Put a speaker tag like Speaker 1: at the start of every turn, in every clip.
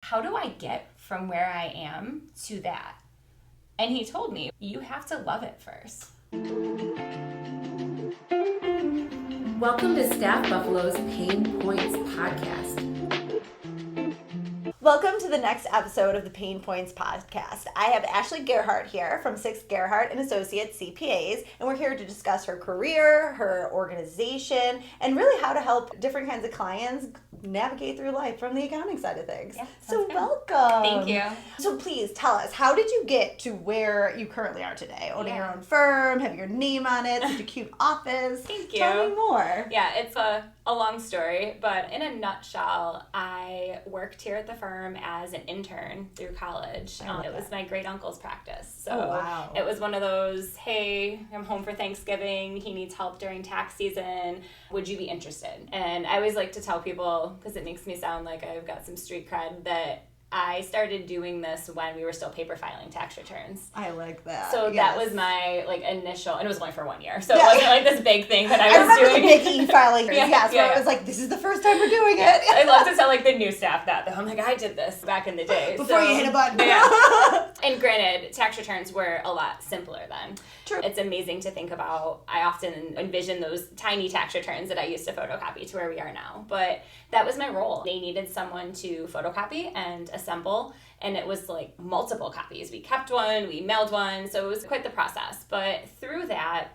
Speaker 1: how do I get from where I am to that? And he told me, you have to love it first.
Speaker 2: Welcome to StaffBuffalo's Pain Points podcast.
Speaker 3: Welcome to the next episode of the Pain Points podcast. I have Ashley Gerhard here from Sixt Gerhard Associates CPAs, and we're here to discuss her career, her organization, and really how to help different kinds of clients navigate through life from the accounting side of things.
Speaker 1: Yeah,
Speaker 3: so
Speaker 1: good.
Speaker 3: welcome.
Speaker 1: Thank you.
Speaker 3: So please tell us, how did you get to where you currently are today? Owning your own firm, have your name on it, such a cute office.
Speaker 1: Thank you.
Speaker 3: Tell me more.
Speaker 1: Yeah, it's a long story, but in a nutshell, I worked here at the firm as an intern through college. It was my great uncle's practice. So It was one of those, hey, I'm home for Thanksgiving. He needs help during tax season. Would you be interested? And I always like to tell people, because it makes me sound like I've got some street cred, that I started doing this when we were still paper filing tax returns.
Speaker 3: I like that.
Speaker 1: So
Speaker 3: yes.
Speaker 1: that was my initial, and it was only for 1 year. So it wasn't like this big thing that I was
Speaker 3: remember
Speaker 1: doing.
Speaker 3: the big e-filing. Where it was like, this is the first time we're doing it.
Speaker 1: I love to tell the new staff that though. I'm like, I did this back in the day.
Speaker 3: Before you hit a button.
Speaker 1: Yeah. And granted, tax returns were a lot simpler then.
Speaker 3: True.
Speaker 1: It's amazing to think about. I often envision those tiny tax returns that I used to photocopy to where we are now. But that was my role. They needed someone to photocopy and assemble. And it was multiple copies. We kept one, we mailed one, so it was quite the process. But through that,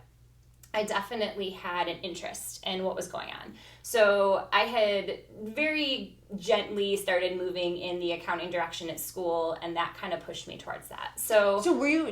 Speaker 1: I definitely had an interest in what was going on. So I had very gently started moving in the accounting direction at school, and that kind of pushed me towards that. So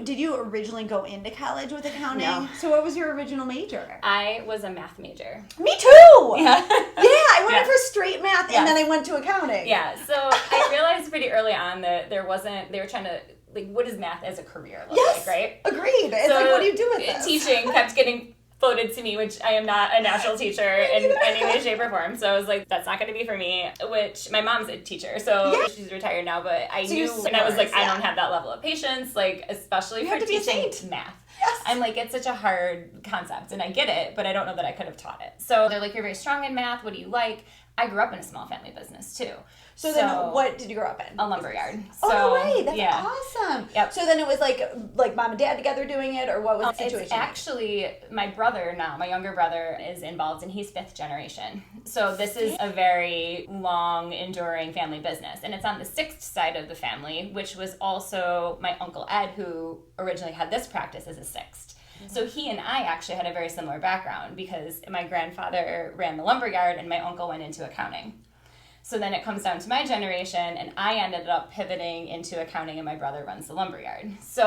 Speaker 3: did you originally go into college with accounting?
Speaker 1: No.
Speaker 3: So what was your original major?
Speaker 1: I was a math major.
Speaker 3: Me too!
Speaker 1: Yeah.
Speaker 3: I went in for straight math, and then I went to accounting.
Speaker 1: Yeah, so I realized pretty early on that they were trying to, what does math as a career look like, right?
Speaker 3: Agreed. It's what do you do with this?
Speaker 1: Teaching kept getting floated to me, which I am not a natural teacher in any way, shape, or form. So I was like, that's not going to be for me, which my mom's a teacher, so she's retired now, but I knew, and I was like, I don't have that level of patience, especially for teaching math.
Speaker 3: Yes.
Speaker 1: I'm like, it's such a hard concept, and I get it, but I don't know that I could have taught it. So they're like, you're very strong in math, what do you like? I grew up in a small family business, too.
Speaker 3: So then what did you grow up in?
Speaker 1: A lumberyard.
Speaker 3: Oh, no way. That's awesome.
Speaker 1: Yep.
Speaker 3: So then it was like mom and dad together doing it, or what was the situation?
Speaker 1: It's actually, my brother now, my younger brother, is involved, and he's 5th generation. So this is a very long, enduring family business. And it's on the Sixt side of the family, which was also my Uncle Ed, who originally had this practice as a Sixt. So he and I actually had a very similar background because my grandfather ran the lumberyard and my uncle went into accounting. So then it comes down to my generation, and I ended up pivoting into accounting, and my brother runs the lumberyard. So,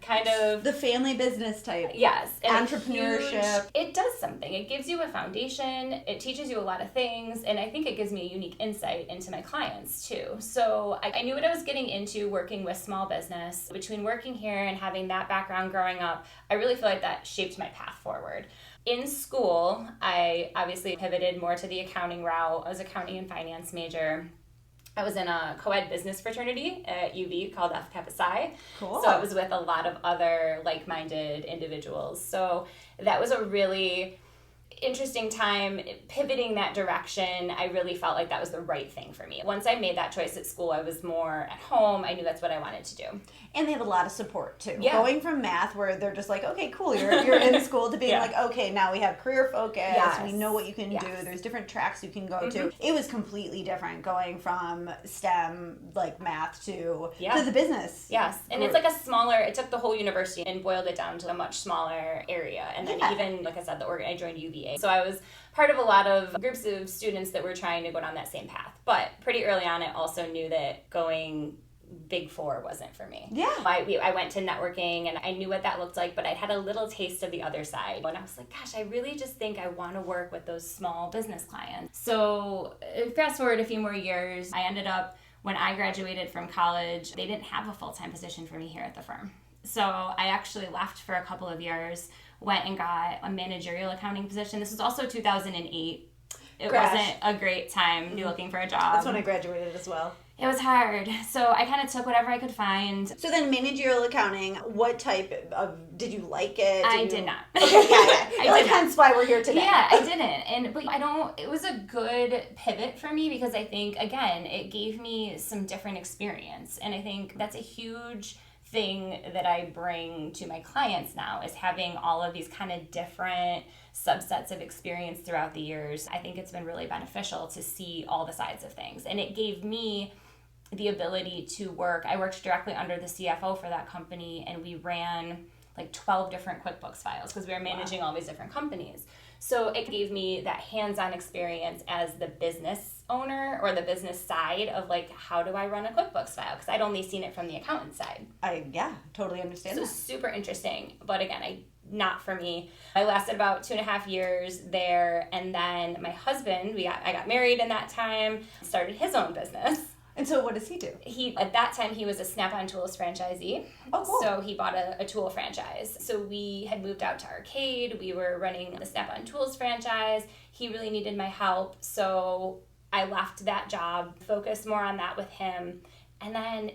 Speaker 1: kind of
Speaker 3: the family business type.
Speaker 1: Yes.
Speaker 3: Entrepreneurship.
Speaker 1: It does something. It gives you a foundation. It teaches you a lot of things, and I think it gives me a unique insight into my clients, too. So I knew what I was getting into working with small business. Between working here and having that background growing up, I really feel like that shaped my path forward. In school, I obviously pivoted more to the accounting route. I was an accounting and finance major. I was in a co-ed business fraternity at UV called F Kappa Psi.
Speaker 3: Cool.
Speaker 1: So I was with a lot of other like-minded individuals. So that was a really interesting time pivoting that direction. I really felt like that was the right thing for me. Once I made that choice at school, I was more at home. I knew that's what I wanted to do.
Speaker 3: And they have a lot of support too.
Speaker 1: Yeah.
Speaker 3: Going from math, where they're just like, okay, cool, you're in school, to being like, okay, now we have career focus.
Speaker 1: Yes.
Speaker 3: We know what you can do. There's different tracks you can go to. It was completely different going from STEM, math, to the business.
Speaker 1: Yes, and it's it took the whole university and boiled it down to a much smaller area. And then even, like I said, I joined UVA. So I was part of a lot of groups of students that were trying to go down that same path. But pretty early on, I also knew that going Big Four wasn't for me.
Speaker 3: Yeah.
Speaker 1: I went to networking, and I knew what that looked like, but I'd had a little taste of the other side. And I was like, gosh, I really just think I want to work with those small business clients. So fast forward a few more years, I ended up, when I graduated from college, they didn't have a full-time position for me here at the firm. So I actually left for a couple of years, went and got a managerial accounting position. This was also 2008. It wasn't a great time looking for a job.
Speaker 3: That's when I graduated as well.
Speaker 1: It was hard. So I kind of took whatever I could find.
Speaker 3: So then managerial accounting, what type of, did you like it?
Speaker 1: I did not.
Speaker 3: Okay, yeah. Like, hence why we're here today.
Speaker 1: Yeah, I didn't. But it was a good pivot for me because I think, again, it gave me some different experience. And I think that's a huge thing that I bring to my clients now is having all of these kind of different subsets of experience throughout the years. I think it's been really beneficial to see all the sides of things. And it gave me the ability to work. I worked directly under the CFO for that company, and we ran like 12 different QuickBooks files because we were managing all these different companies. So it gave me that hands-on experience as the business owner or the business side of like, how do I run a QuickBooks file? Because I'd only seen it from the accountant side.
Speaker 3: Totally understand
Speaker 1: that. So super interesting. But again, not for me. I lasted about 2.5 years there. And then my husband, I got married in that time, started his own business.
Speaker 3: And so what does he do?
Speaker 1: At that time, he was a Snap-on Tools franchisee.
Speaker 3: Oh, cool.
Speaker 1: So he bought a tool franchise. So we had moved out to Arcade. We were running the Snap-on Tools franchise. He really needed my help. So I left that job, focused more on that with him. And then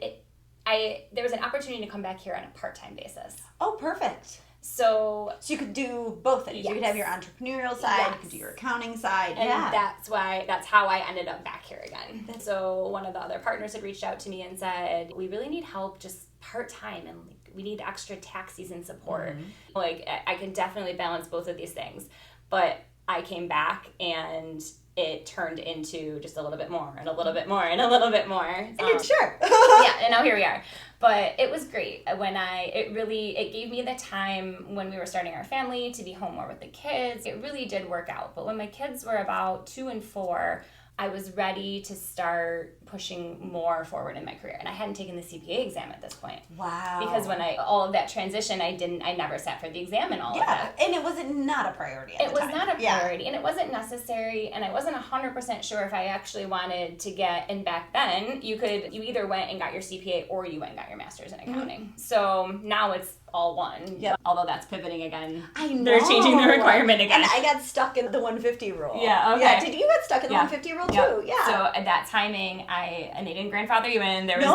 Speaker 1: there was an opportunity to come back here on a part-time basis.
Speaker 3: Oh, perfect.
Speaker 1: So
Speaker 3: you could do both things. Yes. You could have your entrepreneurial side, you could do your accounting side.
Speaker 1: And that's how I ended up back here again. So one of the other partners had reached out to me and said, we really need help just part-time and we need extra tax season support. Mm-hmm. Like I can definitely balance both of these things. But I came back and it turned into just a little bit more and a little bit more and a little bit more.
Speaker 3: Sure.
Speaker 1: Yeah, and now here we are. But it was great it gave me the time when we were starting our family to be home more with the kids. It really did work out. But when my kids were about 2 and 4, I was ready to start pushing more forward in my career. And I hadn't taken the CPA exam at this point.
Speaker 3: Wow.
Speaker 1: Because when all of that transition, I never sat for the exam and all of that.
Speaker 3: And it was not a priority at the time.
Speaker 1: It was not a priority, and it wasn't necessary, and I wasn't 100% sure if I actually wanted to get, and back then, you either went and got your CPA or you went and got your master's in accounting. Mm-hmm. So now it's all one. Yep. Although that's pivoting again.
Speaker 3: I know.
Speaker 1: They're changing the requirement again.
Speaker 3: And I got stuck in the 150 rule.
Speaker 1: Yeah, okay.
Speaker 3: Yeah, you got stuck in the 150 rule too. Yeah.
Speaker 1: So at that timing, and they didn't grandfather you in. There was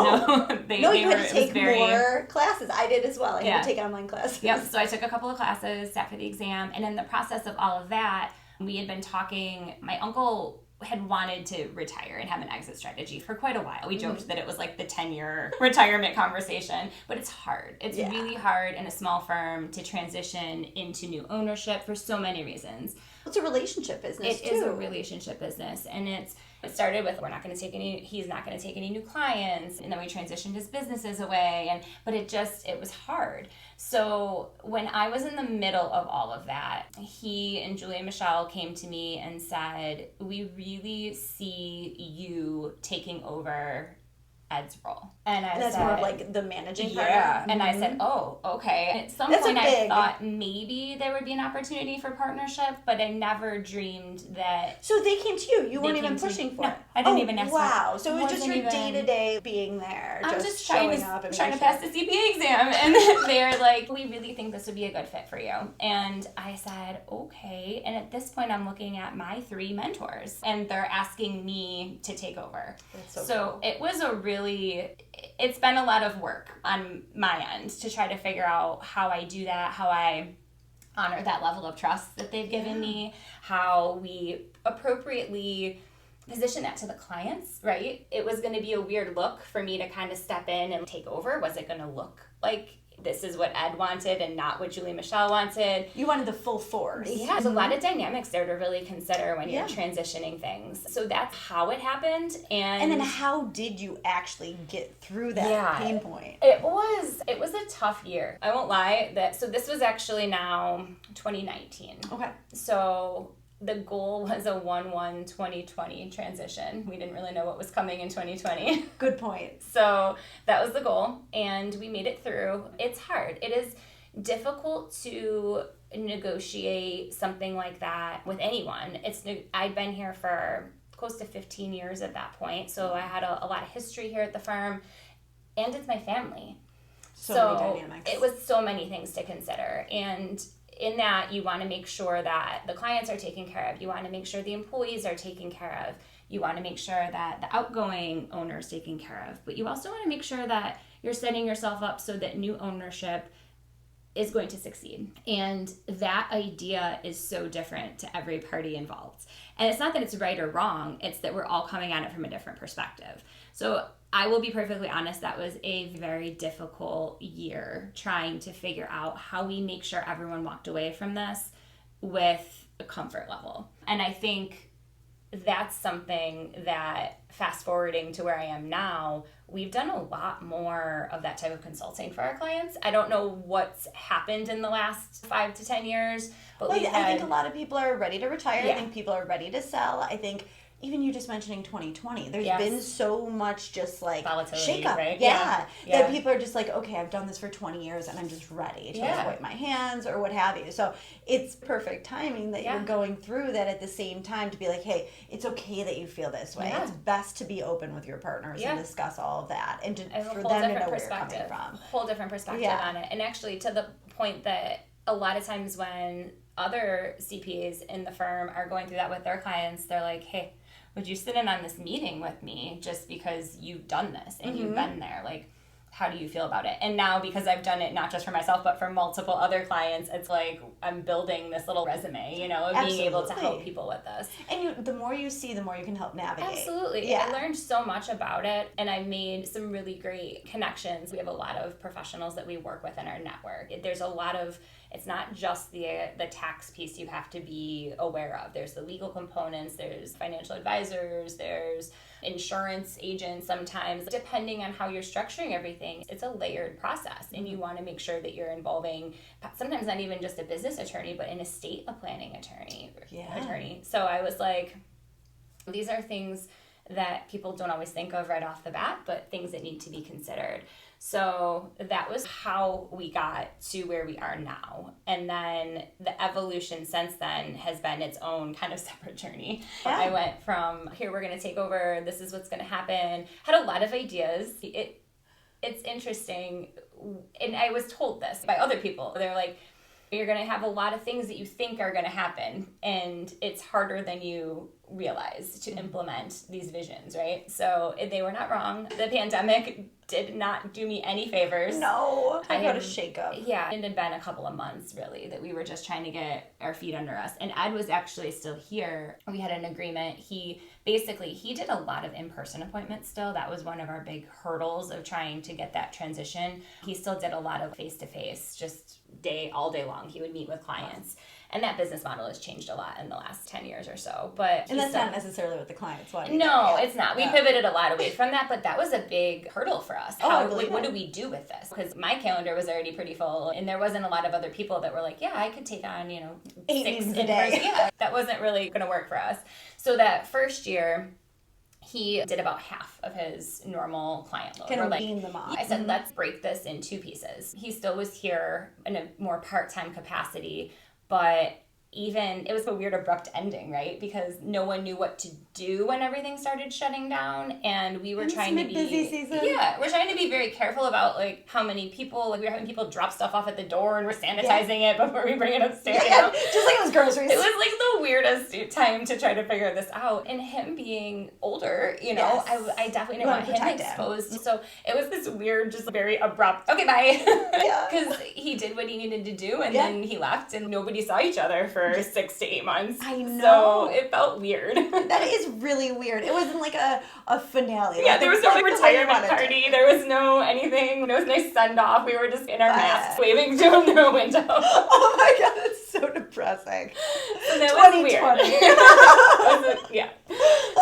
Speaker 1: you
Speaker 3: had to take more classes. I did as well. I had to take online classes.
Speaker 1: Yep. So I took a couple of classes, sat for the exam, and in the process of all of that, we had been talking. My uncle had wanted to retire and have an exit strategy for quite a while. We joked that it was like the 10-year retirement conversation, but it's hard. It's really hard in a small firm to transition into new ownership for so many reasons.
Speaker 3: It's a relationship business too.
Speaker 1: It is a relationship business, and it started with he's not going to take any new clients, and then we transitioned his businesses away, but it was hard. So when I was in the middle of all of that, he and Julie and Michelle came to me and said, we really see you taking over Ed's role. And
Speaker 3: that's more of like the managing partner.
Speaker 1: Yeah. And I said, oh, okay. And at some point I thought maybe there would be an opportunity for partnership, but I never dreamed that.
Speaker 3: So they came to you. You weren't even pushing for it.
Speaker 1: No, I didn't even ask for it.
Speaker 3: Wow. So it was just your day-to-day being there.
Speaker 1: I'm just
Speaker 3: showing up and
Speaker 1: trying to pass the CPA exam. And they're like, we really think this would be a good fit for you. And I said, okay. And at this point, I'm looking at my 3 mentors, and they're asking me to take over.
Speaker 3: That's so cool.
Speaker 1: It was it's been a lot of work on my end to try to figure out how I do that, how I honor that level of trust that they've given me, how we appropriately position that to the clients, right? It was going to be a weird look for me to kind of step in and take over. Was it going to look like this is what Ed wanted and not what Julie and Michelle wanted?
Speaker 3: You wanted the full force.
Speaker 1: Yeah, there's a lot of dynamics there to really consider when you're transitioning things. So that's how it happened. And
Speaker 3: then how did you actually get through that pain point?
Speaker 1: It was a tough year. I won't lie. So this was actually now 2019.
Speaker 3: Okay.
Speaker 1: So the goal was a 1/1/2020 transition. We didn't really know what was coming in 2020.
Speaker 3: Good point.
Speaker 1: So that was the goal, and we made it through. It's hard. It is difficult to negotiate something like that with anyone. I'd been here for close to 15 years at that point, so I had a lot of history here at the firm, and it's my family.
Speaker 3: So many dynamics.
Speaker 1: It was so many things to consider, and in that, you want to make sure that the clients are taken care of. You want to make sure the employees are taken care of. You want to make sure that the outgoing owner is taken care of, but you also want to make sure that you're setting yourself up so that new ownership is going to succeed. And that idea is so different to every party involved. And it's not that it's right or wrong, it's that we're all coming at it from a different perspective. So I will be perfectly honest, that was a very difficult year trying to figure out how we make sure everyone walked away from this with a comfort level. And I think that's something that, fast forwarding to where I am now, we've done a lot more of that type of consulting for our clients. I don't know what's happened in the last 5 to 10 years, but
Speaker 3: I think a lot of people are ready to retire.
Speaker 1: Yeah.
Speaker 3: I think people are ready to sell. I think even you just mentioning 2020, there's
Speaker 1: Yes.
Speaker 3: been so much just like
Speaker 1: volatility,
Speaker 3: shakeup.
Speaker 1: right?
Speaker 3: Yeah.
Speaker 1: Yeah.
Speaker 3: That people are just like, okay, I've done this for 20 years and I'm just ready to wipe my hands or what have you. So it's perfect timing that you're going through that at the same time to be like, hey, it's okay that you feel this way.
Speaker 1: Yeah.
Speaker 3: It's best to be open with your partners and discuss all of that and for
Speaker 1: whole
Speaker 3: them to
Speaker 1: different
Speaker 3: know where you're
Speaker 1: perspective.
Speaker 3: coming from.
Speaker 1: Whole different perspective on it. And actually to the point that a lot of times when other CPAs in the firm are going through that with their clients, they're like, hey, would you sit in on this meeting with me just because you've done this and you've been there? Like, how do you feel about it? And now, because I've done it not just for myself, but for multiple other clients, it's like I'm building this little resume, you know, of being able to help people with this.
Speaker 3: And the more you see, the more you can help navigate.
Speaker 1: Absolutely.
Speaker 3: Yeah.
Speaker 1: I learned so much about it, and I made some really great connections. We have a lot of professionals that we work with in our network. There's a lot of, it's not just the tax piece you have to be aware of. There's the legal components, there's financial advisors, there's insurance agents sometimes. Depending on how you're structuring everything, it's a layered process, and you want to make sure that you're involving sometimes not even just a business attorney, but an estate planning attorney. So I was like, these are things that people don't always think of right off the bat, but things that need to be considered. So that was how we got to where we are now. And then the evolution since then has been its own kind of separate journey. Yeah. I went from, here, we're going to take over, this is what's going to happen. Had a lot of ideas. It's interesting. And I was told this by other people. They're like, you're going to have a lot of things that you think are going to happen, and it's harder than you realize to implement these visions, right? So they were not wrong. The pandemic did not do me any favors.
Speaker 3: No, I got a shakeup.
Speaker 1: Yeah, it had been a couple of months, really, that we were just trying to get our feet under us. And Ed was actually still here. We had an agreement. He did a lot of in-person appointments still. That was one of our big hurdles of trying to get that transition. He still did a lot of face-to-face, just all day long. He would meet with clients. And that business model has changed a lot in the last 10 years or so.
Speaker 3: And that's not necessarily what the clients want.
Speaker 1: No, it's not. We pivoted a lot away from that, but that was a big hurdle for us. What do we do with this? Because my calendar was already pretty full, and there wasn't a lot of other people that were like, yeah, I could take on,
Speaker 3: 8 meetings a day.
Speaker 1: Yeah, that wasn't really going to work for us. So that first year, he did about half of his normal client load.
Speaker 3: Kind of wean them off.
Speaker 1: I said, let's break this in 2 pieces. He still was here in a more part-time capacity, but it was a weird abrupt ending, right? Because no one knew what to do when everything started shutting down, and we were trying to be
Speaker 3: busy season.
Speaker 1: Yeah, we're trying to be very careful about like how many people. Like we were having people drop stuff off at the door, and we're sanitizing it before we bring it upstairs.
Speaker 3: Yeah, just like it was groceries.
Speaker 1: It was like the weirdest time to try to figure this out. And him being older, I definitely didn't want him exposed. So it was this weird, just very abrupt. Okay, bye.
Speaker 3: Yeah.
Speaker 1: Because he did what he needed to do, and then he left, and nobody saw each other for 6 to 8 months.
Speaker 3: I know.
Speaker 1: So it felt weird.
Speaker 3: That is really weird. It wasn't like a finale.
Speaker 1: Yeah, there was no retirement party. There was no anything. There was no send-off. We were just in our masks waving to him through a window.
Speaker 3: Oh my God, that's so depressing.
Speaker 1: So that was weird. Yeah.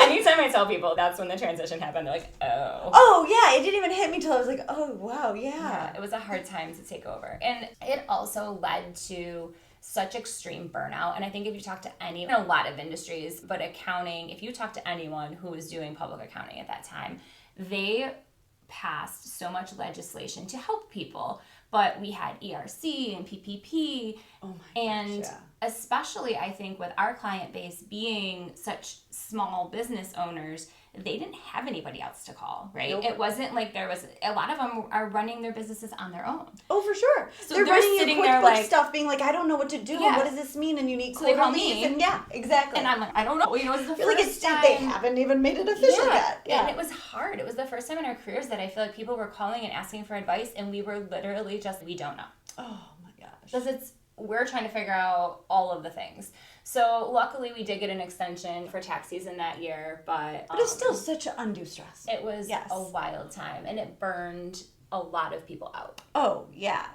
Speaker 1: Anytime I tell people that's when the transition happened, they're like, oh.
Speaker 3: Oh, yeah. It didn't even hit me till I was like, oh, wow, yeah.
Speaker 1: It was a hard time to take over. And it also led to such extreme burnout. And I think if you talk to in a lot of industries, but accounting, if you talk to anyone who was doing public accounting at that time, they passed so much legislation to help people. But we had ERC and PPP.
Speaker 3: Oh my
Speaker 1: and gosh, especially I think with our client base being such small business owners, they didn't have anybody else to call, right?
Speaker 3: Nope.
Speaker 1: It wasn't like there was, a lot of them are running their businesses on their own.
Speaker 3: Oh, for sure.
Speaker 1: So
Speaker 3: they're
Speaker 1: they're
Speaker 3: running
Speaker 1: sitting
Speaker 3: your
Speaker 1: there
Speaker 3: QuickBooks
Speaker 1: like,
Speaker 3: stuff, being like, I don't know what to do.
Speaker 1: Yeah.
Speaker 3: What does this mean? And you need
Speaker 1: So they call
Speaker 3: quarterlies.
Speaker 1: me.
Speaker 3: And yeah, exactly.
Speaker 1: And I'm like, I don't know. You know, it's the
Speaker 3: I feel
Speaker 1: first
Speaker 3: like
Speaker 1: time.
Speaker 3: they haven't even made it official yet.
Speaker 1: And it was hard. It was the first time in our careers that I feel like people were calling and asking for advice, and we were literally just, we don't know.
Speaker 3: Oh my gosh.
Speaker 1: Because we're trying to figure out all of the things. So luckily we did get an extension for tax season that year, but
Speaker 3: But it's still such an undue stress.
Speaker 1: it was a wild time, and it burned a lot of people out.
Speaker 3: Oh, yeah.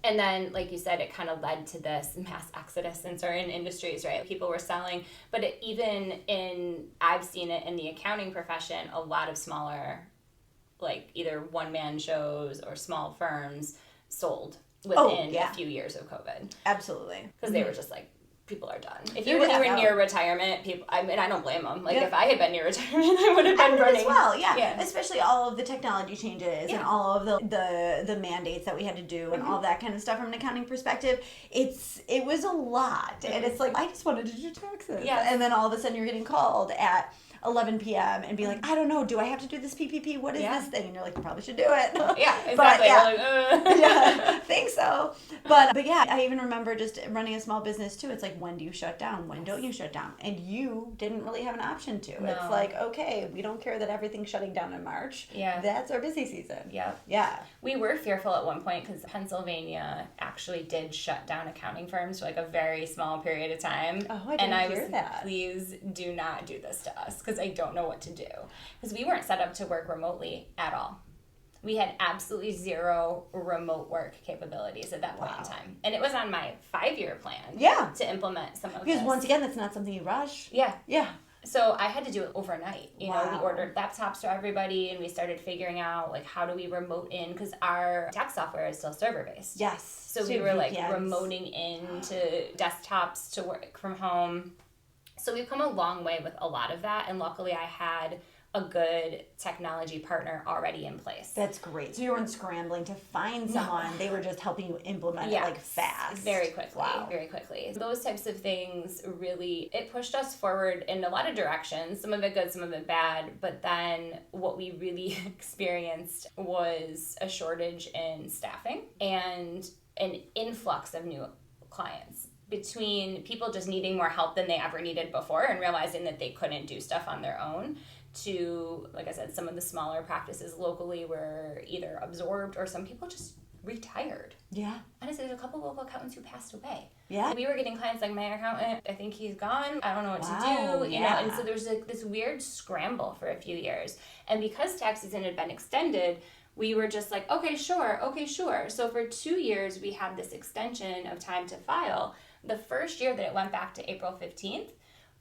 Speaker 1: And then, like you said, it kind of led to this mass exodus in certain industries, right? People were selling, but I've seen it in the accounting profession, a lot of smaller, like either one-man shows or small firms sold within a few years of COVID.
Speaker 3: Absolutely.
Speaker 1: Because they were just like, people are done. If
Speaker 3: They're
Speaker 1: you were
Speaker 3: tapped out.
Speaker 1: near retirement, people, I mean, I don't blame them. Like, if I had been near retirement, I would have been running.
Speaker 3: As well, yeah. Especially all of the technology changes and all of the mandates that we had to do and all that kind of stuff from an accounting perspective. It was a lot. And it's like, I just wanted to do taxes.
Speaker 1: Yeah.
Speaker 3: And then all of a sudden you're getting called at 11 p.m. and be like, I don't know, do I have to do this PPP? What is this thing? And you're like, you probably should do it.
Speaker 1: Yeah, exactly.
Speaker 3: But, yeah.
Speaker 1: We're like,
Speaker 3: Yeah, I think so. But yeah, I even remember just running a small business too. It's like, when do you shut down? When don't you shut down? And you didn't really have an option to.
Speaker 1: No.
Speaker 3: It's like, okay, we don't care that everything's shutting down in March.
Speaker 1: Yeah.
Speaker 3: That's our busy season.
Speaker 1: Yeah.
Speaker 3: Yeah.
Speaker 1: We were fearful at one point because Pennsylvania actually did shut down accounting firms for like a very small period of time.
Speaker 3: Oh, I didn't hear
Speaker 1: was
Speaker 3: that.
Speaker 1: Please do not do this to us because I don't know what to do. Because we weren't set up to work remotely at all. We had absolutely zero remote work capabilities at that point in time. And it was on my 5-year plan to implement some of this.
Speaker 3: Because once again, that's not something you rush.
Speaker 1: Yeah.
Speaker 3: Yeah.
Speaker 1: So I had to do it overnight. You know, we ordered laptops for everybody, and we started figuring out, like, how do we remote in? Because our tax software is still server-based.
Speaker 3: Yes.
Speaker 1: So we were, like, remoting into desktops to work from home. So we've come a long way with a lot of that, and luckily I had a good technology partner already in place.
Speaker 3: That's great. So you weren't scrambling to find someone. They were just helping you implement it, like, fast.
Speaker 1: Very quickly. Wow. Very quickly. Those types of things really, it pushed us forward in a lot of directions. Some of it good, some of it bad. But then what we really experienced was a shortage in staffing and an influx of new clients. Between people just needing more help than they ever needed before and realizing that they couldn't do stuff on their own, to, like I said, some of the smaller practices locally were either absorbed or some people just retired.
Speaker 3: Yeah.
Speaker 1: Honestly, there's a couple local accountants who passed away.
Speaker 3: Yeah.
Speaker 1: We were getting clients like, my accountant, I think he's gone. I don't know what to do. You know, and so there's like this weird scramble for a few years. And because tax season had been extended, we were just like, okay, sure. So for 2 years, we had this extension of time to file. The first year that it went back to April 15th,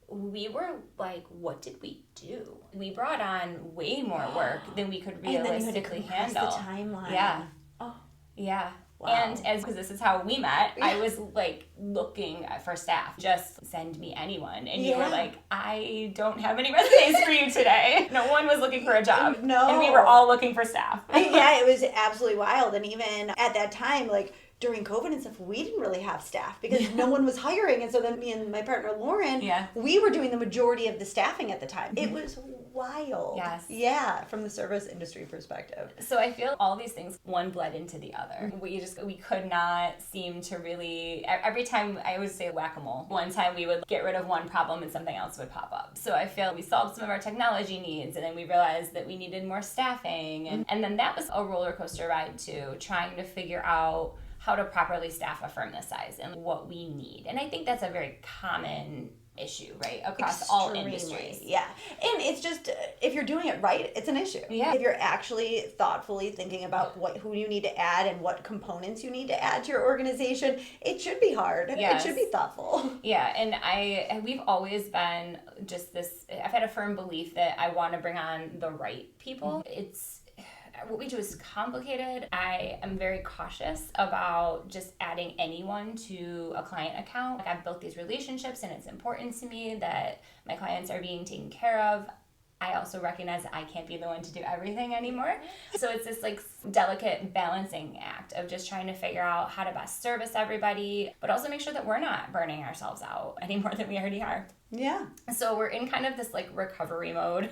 Speaker 1: we were like, what did we do? We brought on way more work than we could realistically handle.
Speaker 3: The timeline.
Speaker 1: Yeah.
Speaker 3: Oh.
Speaker 1: Yeah.
Speaker 3: Wow.
Speaker 1: And because this is how we met, I was like looking for staff. Just send me anyone. And you were like, I don't have any resumes for you today. No one was looking for a job.
Speaker 3: No.
Speaker 1: And we were all looking for staff.
Speaker 3: Yeah, it was absolutely wild. And even at that time, like, during COVID and stuff, we didn't really have staff because no one was hiring. And so then me and my partner, Lauren, we were doing the majority of the staffing at the time. It was wild.
Speaker 1: Yes.
Speaker 3: Yeah, from the service industry perspective.
Speaker 1: So I feel all these things, one bled into the other. We could not seem to really, every time, I always say whack-a-mole. One time we would get rid of one problem and something else would pop up. So I feel we solved some of our technology needs, and then we realized that we needed more staffing. And then that was a roller coaster ride too, trying to figure out how to properly staff a firm this size and what we need. And I think that's a very common issue, right? Across all industries.
Speaker 3: Yeah. And it's just, if you're doing it right, it's an issue.
Speaker 1: Yeah.
Speaker 3: If you're actually thoughtfully thinking about who you need to add and what components you need to add to your organization, it should be hard.
Speaker 1: Yes.
Speaker 3: It should be thoughtful.
Speaker 1: Yeah. And we've always been just this, I've had a firm belief that I want to bring on the right people. What we do is complicated. I am very cautious about just adding anyone to a client account. Like, I've built these relationships, and it's important to me that my clients are being taken care of. I also recognize that I can't be the one to do everything anymore. So it's this like delicate balancing act of just trying to figure out how to best service everybody, but also make sure that we're not burning ourselves out any more than we already are.
Speaker 3: Yeah.
Speaker 1: So we're in kind of this like recovery mode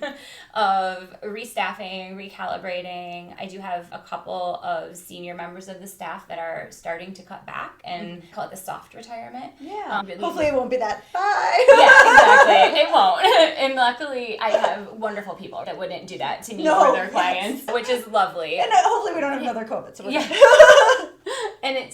Speaker 1: of restaffing, recalibrating. I do have a couple of senior members of the staff that are starting to cut back and call it the soft retirement.
Speaker 3: Yeah.
Speaker 1: Really
Speaker 3: Hopefully it won't be that. Bye.
Speaker 1: Yeah, exactly. It won't. And luckily I have wonderful people that wouldn't do that to me for their clients, which is lovely.
Speaker 3: And hopefully we don't have another COVID. So
Speaker 1: And it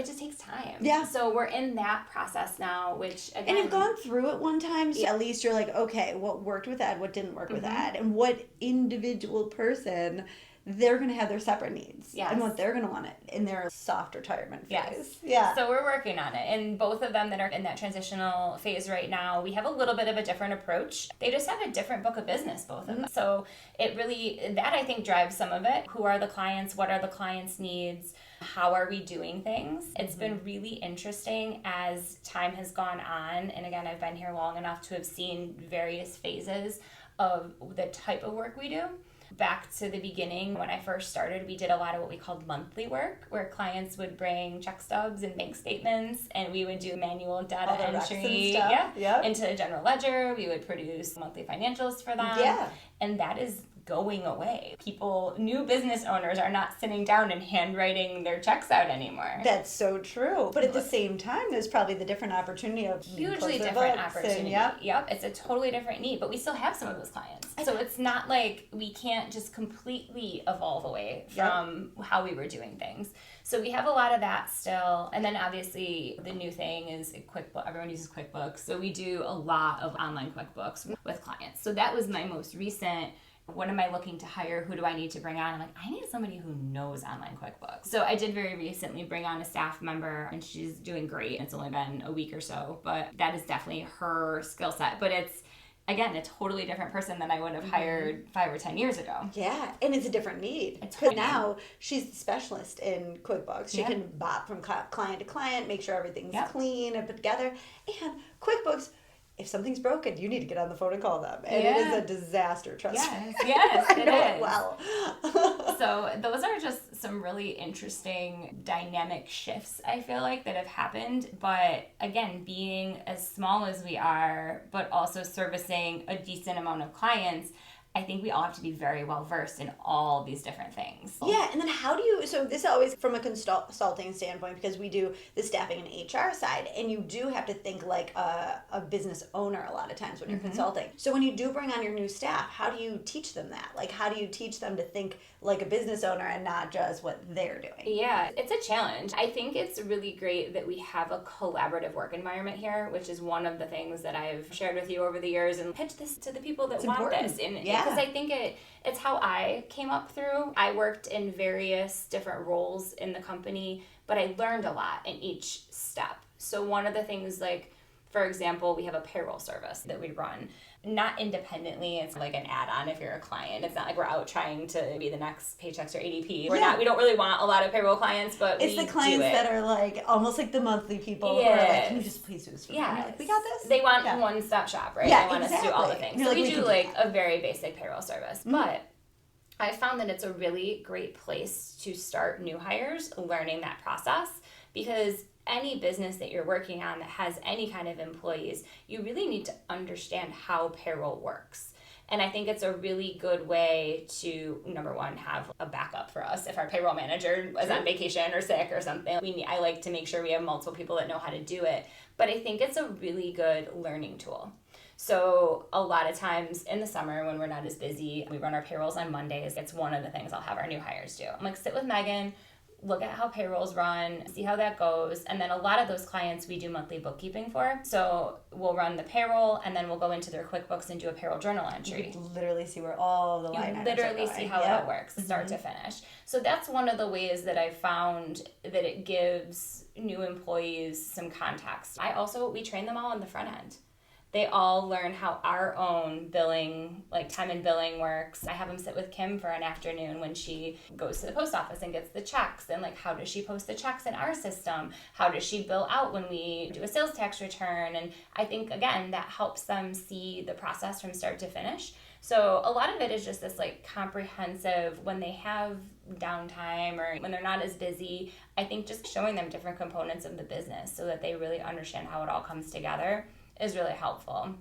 Speaker 1: just takes time.
Speaker 3: Yeah.
Speaker 1: So we're in that process now, which again.
Speaker 3: And you've gone through it one time, so at least you're like, okay, what worked with Ed, what didn't work with Ed, and what individual person, they're going to have their separate needs.
Speaker 1: Yes.
Speaker 3: And what they're going to want in their soft retirement phase.
Speaker 1: Yes.
Speaker 3: Yeah.
Speaker 1: So we're working on it. And both of them that are in that transitional phase right now, we have a little bit of a different approach. They just have a different book of business, both of them. So it really, that I think drives some of it. Who are the clients? What are the clients' needs? How are we doing things? It's been really interesting as time has gone on. And again, I've been here long enough to have seen various phases of the type of work we do. Back to the beginning, when I first started, we did a lot of what we called monthly work, where clients would bring check stubs and bank statements, and we would do manual data entry into the general ledger. We would produce monthly financials for them.
Speaker 3: Yeah.
Speaker 1: And that is going away. New business owners are not sitting down and handwriting their checks out anymore.
Speaker 3: That's so true. But at the same time, there's probably the different opportunity of
Speaker 1: hugely different opportunity. Yep, it's a totally different need, but we still have some of those clients. So it's not like we can't just completely evolve away from how we were doing things. So we have a lot of that still. And then obviously the new thing is QuickBooks. Everyone uses QuickBooks. So we do a lot of online QuickBooks with clients. So that was my most recent. What am I looking to hire? Who do I need to bring on? I'm like, I need somebody who knows online QuickBooks. So I did very recently bring on a staff member, and she's doing great. It's only been a week or so, but that is definitely her skill set. But it's, again, a totally different person than I would have hired 5 or 10 years ago.
Speaker 3: Yeah, and it's a different need. Because now she's the specialist in QuickBooks. She can bop from client to client, make sure everything's clean and put together. And QuickBooks, if something's broken, you need to get on the phone and call them. And it is a disaster, trust me.
Speaker 1: Yes, it is.
Speaker 3: Well.
Speaker 1: So those are just some really interesting dynamic shifts, I feel like, that have happened. But again, being as small as we are, but also servicing a decent amount of clients, I think we all have to be very well versed in all these different things.
Speaker 3: Yeah, and then how do you, so this is always from a consulting standpoint, because we do the staffing and HR side, and you do have to think like a business owner a lot of times when you're consulting. So when you do bring on your new staff, how do you teach them that? Like, how do you teach them to think like a business owner and not just what they're doing?
Speaker 1: Yeah, it's a challenge. I think it's really great that we have a collaborative work environment here, which is one of the things that I've shared with you over the years, and pitch this to the people that want this. And because I think it's how I came up through. I worked in various different roles in the company, but I learned a lot in each step. So one of the things, like, for example, we have a payroll service that we run. Not independently, it's like an add-on if you're a client. It's not like we're out trying to be the next Paychex or ADP. We don't really want a lot of payroll clients, but
Speaker 3: it's the clients that are like almost like the monthly people who are like, can you just please do this for me? Like, we got this.
Speaker 1: They want one-stop shop, right?
Speaker 3: Yeah,
Speaker 1: they want us to do all the things. So we do like a very basic payroll service. But I found that it's a really great place to start new hires learning that process, because any business that you're working on that has any kind of employees, you really need to understand how payroll works. And I think it's a really good way to, number one, have a backup for us. If our payroll manager is on vacation or sick or something, I like to make sure we have multiple people that know how to do it. But I think it's a really good learning tool. So a lot of times in the summer when we're not as busy, we run our payrolls on Mondays. It's one of the things I'll have our new hires do. I'm like, sit with Megan, look at how payrolls run, see how that goes. And then a lot of those clients we do monthly bookkeeping for. So we'll run the payroll, and then we'll go into their QuickBooks and do a payroll journal entry.
Speaker 3: You can literally see where all the line items are going.
Speaker 1: See how that works, start to finish. So that's one of the ways that I've found that it gives new employees some context. We train them all on the front end. They all learn how our own billing, like time and billing works. I have them sit with Kim for an afternoon when she goes to the post office and gets the checks. And like, how does she post the checks in our system? How does she bill out when we do a sales tax return? And I think, again, that helps them see the process from start to finish. So a lot of it is just this like comprehensive, when they have downtime or when they're not as busy, I think just showing them different components of the business so that they really understand how it all comes together is really helpful.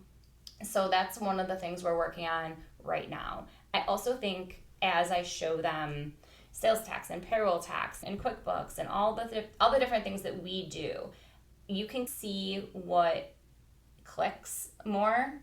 Speaker 1: So that's one of the things we're working on right now. I also think as I show them sales tax and payroll tax and QuickBooks and all the different things that we do, you can see what clicks more,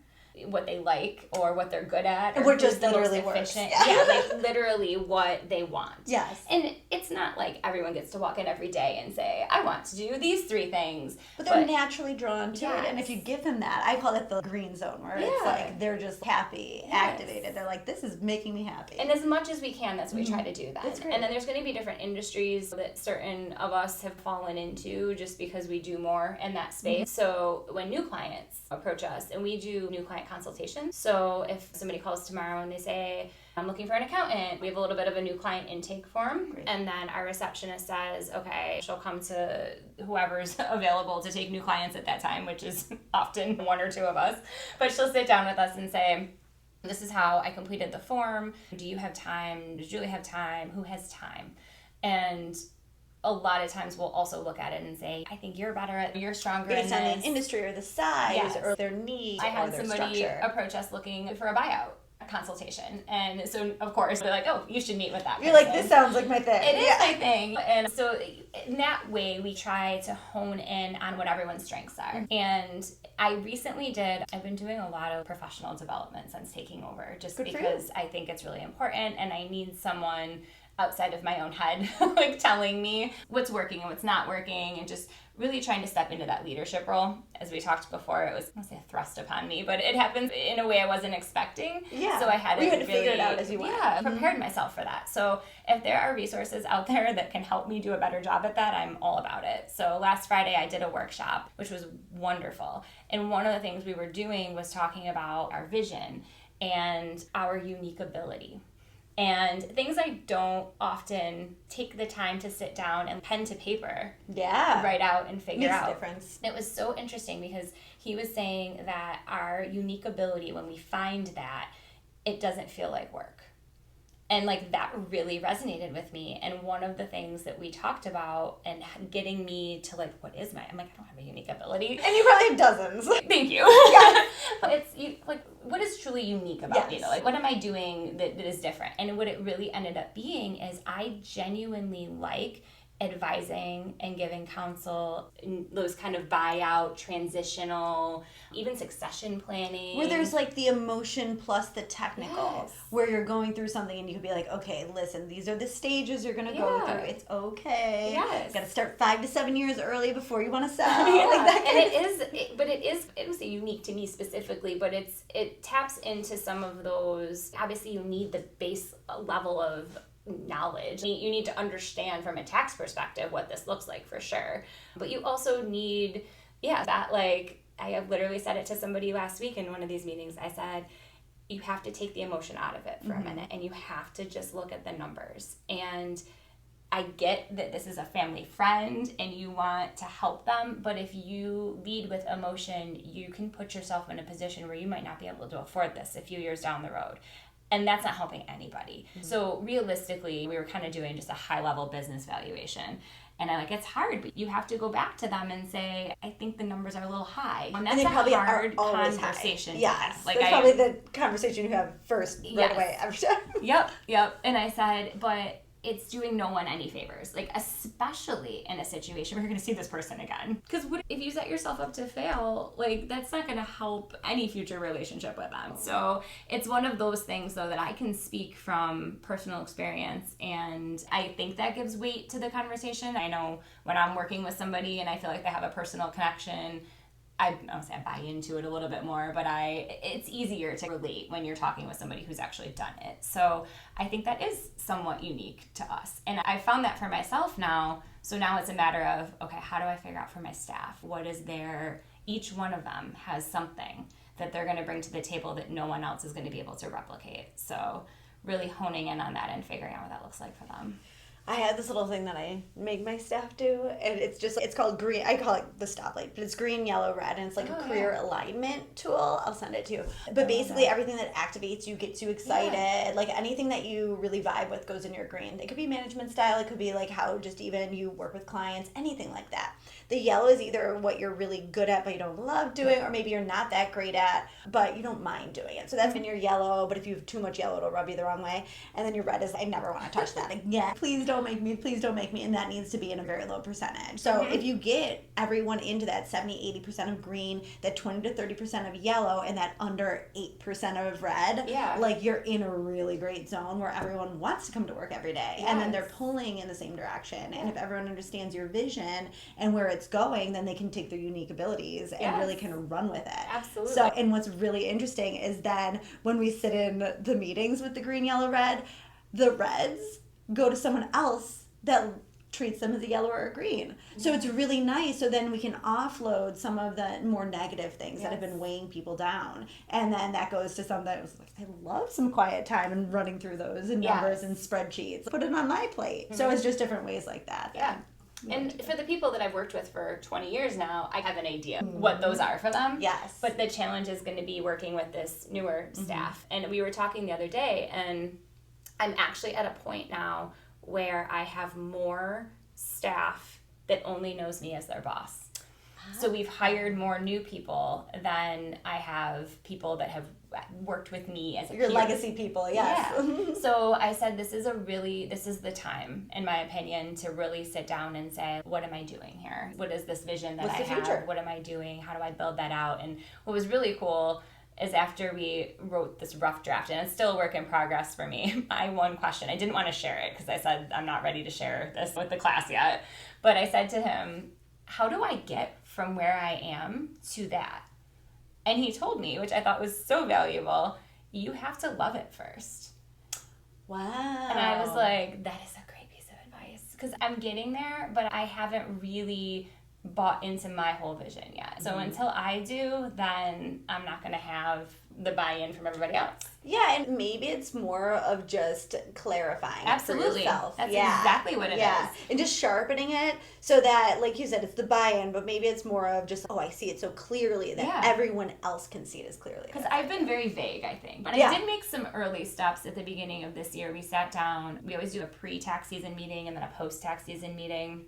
Speaker 1: what they like or what they're good at, or
Speaker 3: what just
Speaker 1: the
Speaker 3: literally
Speaker 1: most
Speaker 3: works.
Speaker 1: efficient. Yeah, like literally what they want.
Speaker 3: Yes.
Speaker 1: And it's not like everyone gets to walk in every day and say, I want to do these 3 things.
Speaker 3: But they're naturally drawn to
Speaker 1: Yes.
Speaker 3: it. And if you give them that, I call it the green zone, where it's like they're just happy, activated. They're like, this is making me happy.
Speaker 1: And as much as we can, that's what we try to do then.
Speaker 3: That's great.
Speaker 1: And then there's going to be different industries that certain of us have fallen into just because we do more in that space. So when new clients approach us, and we do new client consultations. So if somebody calls tomorrow and they say, I'm looking for an accountant, we have a little bit of a new client intake form.
Speaker 3: Great.
Speaker 1: And then our receptionist says, okay, she'll come to whoever's available to take new clients at that time, which is often 1 or 2 of us. But she'll sit down with us and say, this is how I completed the form. Do you have time? Does Julie have time? Who has time? And a lot of times we'll also look at it and say, I think you're better at, you're stronger
Speaker 3: based
Speaker 1: in
Speaker 3: on
Speaker 1: this.
Speaker 3: the industry or the size
Speaker 1: Yes.
Speaker 3: or their needs
Speaker 1: I
Speaker 3: or
Speaker 1: had
Speaker 3: their
Speaker 1: somebody
Speaker 3: structure.
Speaker 1: approach us looking for a buyout consultation. And so, of course, they're like, oh, you should meet with that
Speaker 3: You're
Speaker 1: person.
Speaker 3: like, this sounds like my thing.
Speaker 1: It is my thing. And so in that way, we try to hone in on what everyone's strengths are. And I've been doing a lot of professional development since taking over, just because I think it's really important and I need someone outside of my own head, like telling me what's working and what's not working, and just really trying to step into that leadership role. As we talked before, it was, I don't say a thrust upon me, but it happened in a way I wasn't expecting.
Speaker 3: Yeah.
Speaker 1: So I had
Speaker 3: You
Speaker 1: to
Speaker 3: had to figure it out as you went.
Speaker 1: Yeah, prepared myself for that. So if there are resources out there that can help me do a better job at that, I'm all about it. So last Friday I did a workshop, which was wonderful. And one of the things we were doing was talking about our vision and our unique ability. And things I don't often take the time to sit down and pen to paper write out and figure out.
Speaker 3: Makes a difference.
Speaker 1: It was so interesting because he was saying that our unique ability, when we find that, it doesn't feel like work. And like that really resonated with me. And one of the things that we talked about and getting me to like, I'm like, I don't have a unique ability.
Speaker 3: And you probably have dozens.
Speaker 1: Thank you. Like, what is truly unique about you? Like, what am I doing that is different? And what it really ended up being is I genuinely like advising and giving counsel in those kind of buyout, transitional, even succession planning.
Speaker 3: Where there's like the emotion plus the technical,
Speaker 1: Yes.
Speaker 3: where you're going through something and you could be like, okay, listen, these are the stages you're going to go through. It's okay.
Speaker 1: Yes.
Speaker 3: Got to start 5 to 7 years early before you want to sell.
Speaker 1: Yeah.
Speaker 3: Like that kind
Speaker 1: It was unique to me specifically, but it taps into some of those. Obviously, you need the base level of knowledge. You need to understand from a tax perspective what this looks like for sure. But you also need, that like, I have literally said it to somebody last week in one of these meetings. I said, you have to take the emotion out of it for a minute and you have to just look at the numbers. And I get that this is a family friend and you want to help them, but if you lead with emotion, you can put yourself in a position where you might not be able to afford this a few years down the road. And that's not helping anybody. So realistically, we were kind of doing just a high-level business valuation. And I'm like, it's hard, but you have to go back to them and say, I think the numbers are a little high. And that's
Speaker 3: they
Speaker 1: a
Speaker 3: probably
Speaker 1: hard
Speaker 3: are always
Speaker 1: conversation
Speaker 3: high.
Speaker 1: to
Speaker 3: Yes,
Speaker 1: have. Like
Speaker 3: that's probably the conversation you have first right away every time.
Speaker 1: Yep. And I said, but it's doing no one any favors, like especially in a situation where you're going to see this person again. Because if you set yourself up to fail, like that's not going to help any future relationship with them. So it's one of those things, though, that I can speak from personal experience, and I think that gives weight to the conversation. I know when I'm working with somebody and I feel like they have a personal connection, I don't say I buy into it a little bit more, but it's easier to relate when you're talking with somebody who's actually done it. So I think that is somewhat unique to us. And I found that for myself now. So now it's a matter of, okay, how do I figure out for my staff? What is each one of them has something that they're going to bring to the table that no one else is going to be able to replicate. So really honing in on that and figuring out what that looks like for them.
Speaker 3: I have this little thing that I make my staff do, and it's called green. I call it the stoplight, but it's green, yellow, red, and it's like a career alignment tool. I'll send it to you. But basically, everything that activates you, gets you excited, like anything that you really vibe with goes in your green. It could be management style. It could be like how just even you work with clients, anything like that. The yellow is either what you're really good at but you don't love doing, or maybe you're not that great at but you don't mind doing it. So that's when you're yellow, but if you have too much yellow, it'll rub you the wrong way. And then your red is, I never want to touch that again. Please don't make me, and that needs to be in a very low percentage. So if you get everyone into that 70-80% of green, that 20 to 30% of yellow, and that under 8% of red, like you're in a really great zone where everyone wants to come to work every day. And then they're pulling in the same direction. And if everyone understands your vision and where it's going, then they can take their unique abilities and really kind of run with it.
Speaker 1: Absolutely.
Speaker 3: So, and what's really interesting is then when we sit in the meetings with the green, yellow, red, the reds go to someone else that treats them as a yellow or a green. So it's really nice. So then we can offload some of the more negative things that have been weighing people down. And then that goes to something that was like, I love some quiet time and running through those and numbers and spreadsheets. Put it on my plate. So it's just different ways like that.
Speaker 1: Yeah. And for the people that I've worked with for 20 years now, I have an idea what those are for them.
Speaker 3: Yes.
Speaker 1: But the challenge is going to be working with this newer staff. And we were talking the other day, and I'm actually at a point now where I have more staff that only knows me as their boss. So we've hired more new people than I have people that have worked with me as a
Speaker 3: Your
Speaker 1: peer.
Speaker 3: legacy people, yes.
Speaker 1: Yeah. So I said, this is the time, in my opinion, to really sit down and say, what am I doing here? What is this vision that
Speaker 3: What's
Speaker 1: I
Speaker 3: the
Speaker 1: have?
Speaker 3: future?
Speaker 1: What am I doing? How do I build that out? And what was really cool is after we wrote this rough draft, and it's still a work in progress for me, my one question, I didn't want to share it because I said, I'm not ready to share this with the class yet. But I said to him, how do I get from where I am to that? And he told me, which I thought was so valuable, you have to love it first.
Speaker 3: Wow.
Speaker 1: And I was like, that is a great piece of advice. Because I'm getting there, but I haven't really bought into my whole vision yet. So until I do, then I'm not going to have the buy-in from everybody else.
Speaker 3: Yeah, and maybe it's more of just clarifying for yourself.
Speaker 1: That's exactly what it is.
Speaker 3: And just sharpening it so that, like you said, it's the buy-in, but maybe it's more of just, I see it so clearly that everyone else can see it as clearly.
Speaker 1: Because I've been very vague, I think. But I did make some early steps at the beginning of this year. We sat down. We always do a pre-tax season meeting and then a post-tax season meeting.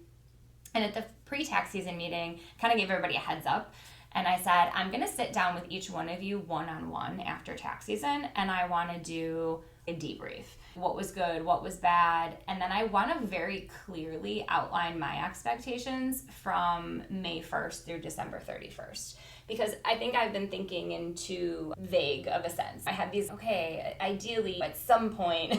Speaker 1: And at the pre-tax season meeting, kind of gave everybody a heads up. And I said, I'm going to sit down with each one of you one-on-one after tax season, and I want to do a debrief. What was good, what was bad, and then I want to very clearly outline my expectations from May 1st through December 31st. Because I think I've been thinking in too vague of a sense. I had these, ideally at some point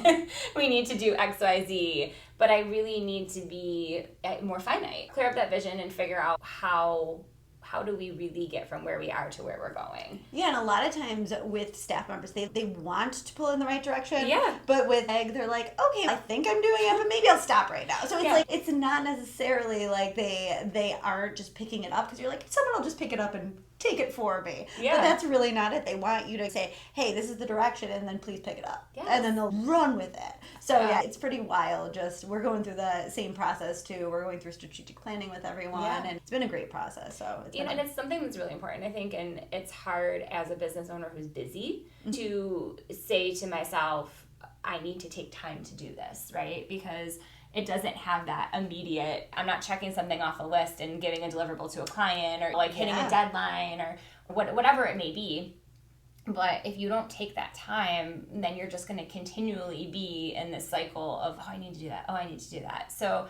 Speaker 1: we need to do X, Y, Z, but I really need to be more finite. Clear up that vision and figure out how do we really get from where we are to where we're going?
Speaker 3: Yeah, and a lot of times with staff members, they want to pull in the right direction.
Speaker 1: Yeah.
Speaker 3: But with Egg, they're like, okay, I think I'm doing it, but maybe I'll stop right now. So it's like, it's not necessarily like they aren't just picking it up, because you're like, someone will just pick it up and take it for me. Yeah. But that's really not it. They want you to say, hey, this is the direction, and then please pick it up. Yes. And then they'll run with it. So it's pretty wild. Just, we're going through the same process too. We're going through strategic planning with everyone, and it's been a great process. So
Speaker 1: and it's something that's really important, I think, and it's hard as a business owner who's busy to say to myself, I need to take time to do this, right? Because it doesn't have that immediate, I'm not checking something off a list and giving a deliverable to a client, or like hitting a deadline, or whatever it may be. But if you don't take that time, then you're just going to continually be in this cycle of, I need to do that. I need to do that. So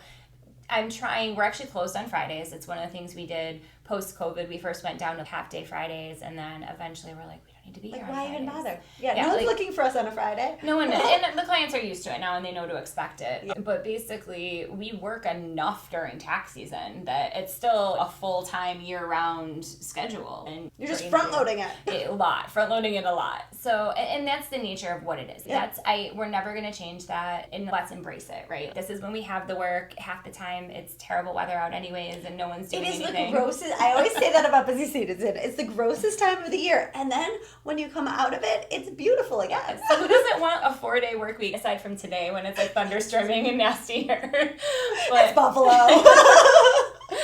Speaker 1: we're actually closed on Fridays. It's one of the things we did post-COVID. We first went down to half-day Fridays, and then eventually we're like, we don't need to be here on
Speaker 3: why
Speaker 1: Fridays.
Speaker 3: even bother? Yeah, no one's looking for us on a Friday.
Speaker 1: No one is. And the clients are used to it now, and they know to expect it. Yeah. But basically, we work enough during tax season that it's still a full-time, year-round schedule. And
Speaker 3: you're just front-loading it.
Speaker 1: A lot. Front-loading it a lot. So, and that's the nature of what it is. Yeah. We're never going to change that, and let's embrace it, right? This is when we have the work. Half the time, it's terrible weather out anyways, and no one's doing anything.
Speaker 3: It is the grossest. I always say that about busy season. It's the grossest time of the year. And then when you come out of it, it's beautiful again.
Speaker 1: So who doesn't want a 4-day work week aside from today when it's like thunderstorming and nasty here?
Speaker 3: It's Buffalo.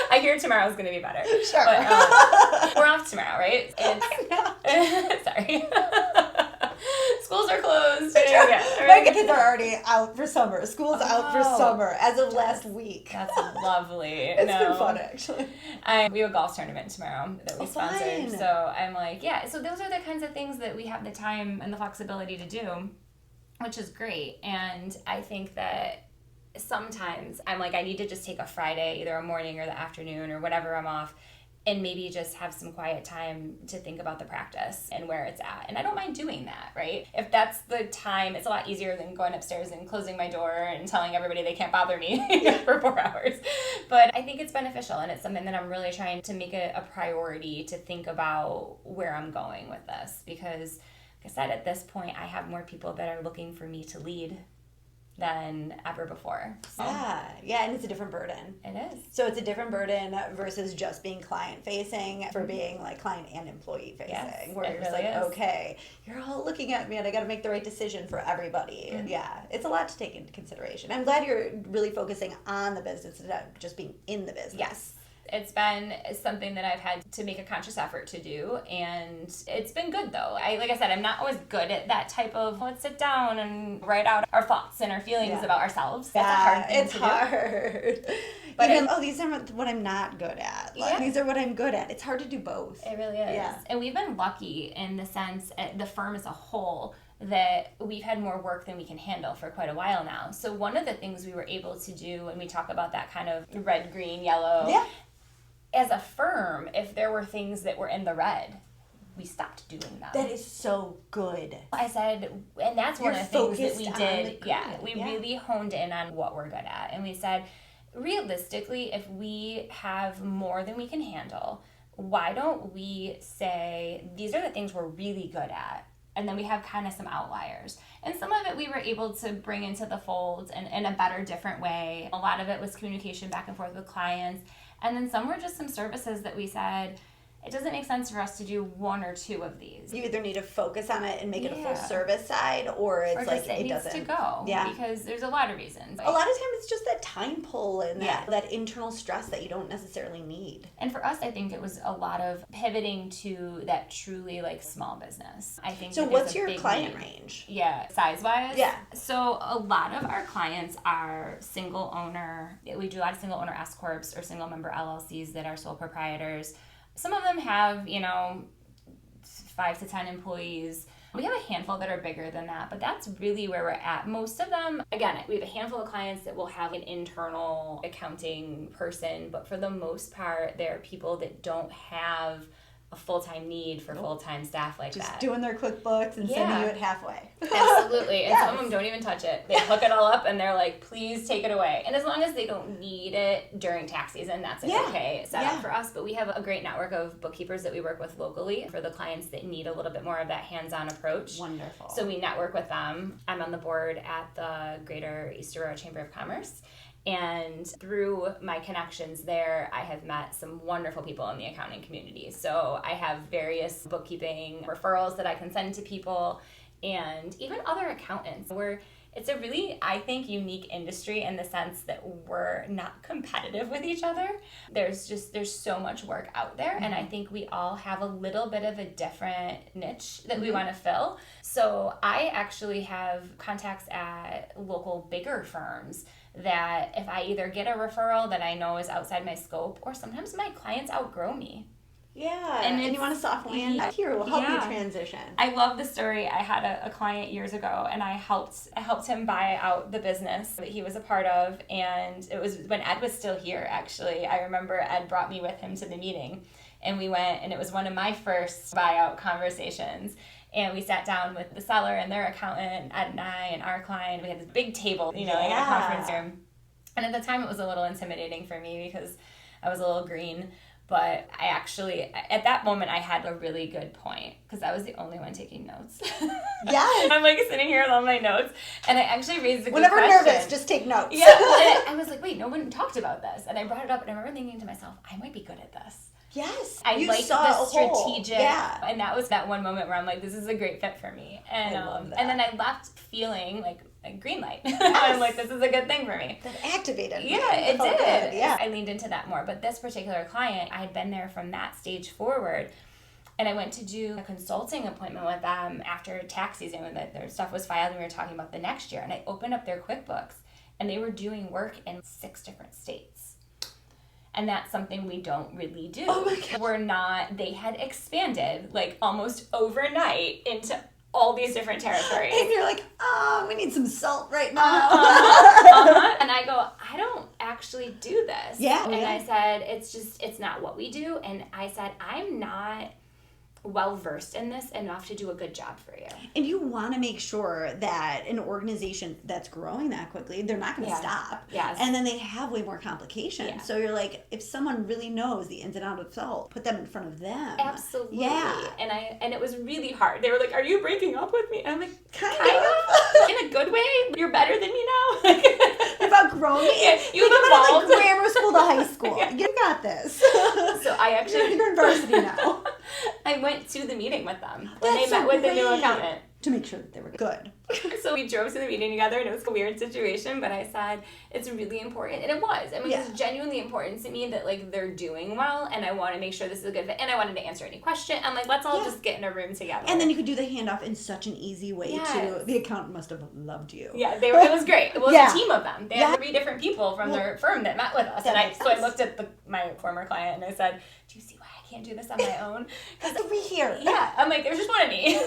Speaker 1: I hear tomorrow's going to be better.
Speaker 3: Sure.
Speaker 1: But, we're off tomorrow, right?
Speaker 3: I know.
Speaker 1: Sorry. Schools are closed.
Speaker 3: Yeah, my kids are already out for summer. School's out for summer as of last week.
Speaker 1: That's lovely.
Speaker 3: It's been fun, actually.
Speaker 1: We have a golf tournament tomorrow that we sponsored.
Speaker 3: Fun.
Speaker 1: So I'm like, yeah. So those are the kinds of things that we have the time and the flexibility to do, which is great. And I think that sometimes I'm like, I need to just take a Friday, either a morning or the afternoon or whatever I'm off, and maybe just have some quiet time to think about the practice and where it's at. And I don't mind doing that, right? If that's the time, it's a lot easier than going upstairs and closing my door and telling everybody they can't bother me for 4 hours. But I think it's beneficial, and it's something that I'm really trying to make a priority to think about where I'm going with this. Because, like I said, at this point, I have more people that are looking for me to lead than ever before. So.
Speaker 3: Yeah, and it's a different burden.
Speaker 1: It is.
Speaker 3: So it's a different burden versus just being client facing for being like client and employee facing,
Speaker 1: yes,
Speaker 3: where you're just
Speaker 1: really
Speaker 3: like,
Speaker 1: is.
Speaker 3: Okay, you're all looking at me and I got to make the right decision for everybody. Mm-hmm. Yeah, it's a lot to take into consideration. I'm glad you're really focusing on the business instead of just being in the business.
Speaker 1: Yes. It's been something that I've had to make a conscious effort to do, and it's been good though. Like I said, I'm not always good at that type of let's sit down and write out our thoughts and our feelings about ourselves. That's a hard thing to do.
Speaker 3: It's hard. But these are what I'm not good at. Like, these are what I'm good at. It's hard to do both.
Speaker 1: It really is. Yeah. And we've been lucky in the sense, the firm as a whole, that we've had more work than we can handle for quite a while now. So one of the things we were able to do, and we talk about that kind of red, green, yellow.
Speaker 3: Yeah.
Speaker 1: As a firm, if there were things that were in the red, we stopped doing them.
Speaker 3: That is so good.
Speaker 1: I said, and that's one of the things that we did. We really honed in on what we're good at. And we said, realistically, if we have more than we can handle, why don't we say, these are the things we're really good at? And then we have kind of some outliers. And some of it we were able to bring into the fold in a better, different way. A lot of it was communication back and forth with clients. And then some were just some services that we said, it doesn't make sense for us to do one or two of these.
Speaker 3: You either need to focus on it and make it a full service side, or it's like it
Speaker 1: needs
Speaker 3: doesn't.
Speaker 1: to go.
Speaker 3: Yeah.
Speaker 1: Because there's a lot of reasons.
Speaker 3: A lot of times it's just that time pull and that internal stress that you don't necessarily need.
Speaker 1: And for us, I think it was a lot of pivoting to that truly like small business. I think.
Speaker 3: So what's your client range?
Speaker 1: Yeah, size-wise?
Speaker 3: Yeah.
Speaker 1: So a lot of our clients are single owner. We do a lot of single owner S corps or single member LLCs that are sole proprietors. Some of them have, 5 to 10 employees. We have a handful that are bigger than that, but that's really where we're at. Most of them, again, we have a handful of clients that will have an internal accounting person, but for the most part, they're people that don't have a full-time need for full-time staff like
Speaker 3: just
Speaker 1: that.
Speaker 3: Just doing their QuickBooks and sending you it halfway.
Speaker 1: Absolutely. And some of them don't even touch it. They hook it all up and they're like, please take it away. And as long as they don't need it during tax season, that's okay setup for us. But we have a great network of bookkeepers that we work with locally for the clients that need a little bit more of that hands-on approach.
Speaker 3: Wonderful.
Speaker 1: So we network with them. I'm on the board at the Greater East Aurora Chamber of Commerce. And through my connections there, I have met some wonderful people in the accounting community. So I have various bookkeeping referrals that I can send to people, and even other accountants, where it's a really, I think, unique industry in the sense that we're not competitive with each other. There's so much work out there, and I think we all have a little bit of a different niche that we want to fill. So I actually have contacts at local bigger firms that if I either get a referral that I know is outside my scope, or sometimes my clients outgrow me.
Speaker 3: Yeah, and you want a soft land here will help you transition.
Speaker 1: I love the story. I had a client years ago, and I helped him buy out the business that he was a part of, and it was when Ed was still here, actually. I remember Ed brought me with him to the meeting, and we went, and it was one of my first buyout conversations. And we sat down with the seller and their accountant, Ed and I, and our client. We had this big table, in a conference room. And at the time, it was a little intimidating for me because I was a little green. But I actually, at that moment, I had a really good point because I was the only one taking notes.
Speaker 3: Yes.
Speaker 1: I'm like sitting here with all my notes, and I actually raised a good
Speaker 3: question. Whenever nervous, just take notes.
Speaker 1: Yeah. And I was like, wait, no one talked about this. And I brought it up, and I remember thinking to myself, I might be good at this.
Speaker 3: Yes.
Speaker 1: I
Speaker 3: You
Speaker 1: like
Speaker 3: saw
Speaker 1: the
Speaker 3: a whole.
Speaker 1: strategic,
Speaker 3: Yeah.
Speaker 1: and that was that one moment where I'm like, this is a great fit for me. And
Speaker 3: I love that.
Speaker 1: and then I left feeling like a green light. I'm like, this is a good thing for me.
Speaker 3: That activated me.
Speaker 1: Yeah, it
Speaker 3: felt
Speaker 1: did.
Speaker 3: good. Yeah.
Speaker 1: I leaned into that more. But this particular client, I had been there from that stage forward. And I went to do a consulting appointment with them after tax season when their stuff was filed and we were talking about the next year. And I opened up their QuickBooks and they were doing work in 6 different states. And that's something we don't really do.
Speaker 3: Oh my God.
Speaker 1: They had expanded like almost overnight into all these different territories.
Speaker 3: And you're like, we need some salt right now.
Speaker 1: And I go, I don't actually do this.
Speaker 3: Yeah.
Speaker 1: And I said, it's not what we do. And I said, I'm not well versed in this enough to do a good job for you.
Speaker 3: And you want to make sure that an organization that's growing that quickly, they're not going to stop.
Speaker 1: Yes.
Speaker 3: And then they have way more complications.
Speaker 1: Yeah.
Speaker 3: So you're like, if someone really knows the ins and outs of salt, put them in front of them.
Speaker 1: Absolutely.
Speaker 3: Yeah.
Speaker 1: And it was really hard. They were like, are you breaking up with me? And I'm like,
Speaker 3: Kind of.
Speaker 1: in a good way. You're better than me now.
Speaker 3: You've outgrown me.
Speaker 1: Yeah, you've
Speaker 3: Think about it
Speaker 1: evolved.
Speaker 3: like grammar school to high school.
Speaker 1: Yeah.
Speaker 3: You got this.
Speaker 1: So I actually
Speaker 3: You're in varsity now.
Speaker 1: I went to the meeting with them when
Speaker 3: That's
Speaker 1: they met
Speaker 3: so
Speaker 1: with the new
Speaker 3: great.
Speaker 1: accountant.
Speaker 3: To make sure that they were good.
Speaker 1: So we drove to the meeting together and it was a weird situation, but I said it's really important, and it was. I mean,
Speaker 3: Yeah.
Speaker 1: it's genuinely important to me that like they're doing well, and I want to make sure this is a good fit, and I wanted to answer any question. I'm like, let's all just get in a room together.
Speaker 3: And then you could do the handoff in such an easy way
Speaker 1: Yes.
Speaker 3: too. The accountant must have loved you.
Speaker 1: Yeah, it was great. It was
Speaker 3: Yeah.
Speaker 1: a team of them. They had 3 different people from their firm that met with us,
Speaker 3: That
Speaker 1: and
Speaker 3: makes
Speaker 1: so I
Speaker 3: sense.
Speaker 1: looked at my former client and I said, "Do you see why I can't do this on my own?" Because
Speaker 3: 3 here.
Speaker 1: yeah, I'm like, there's just one of me.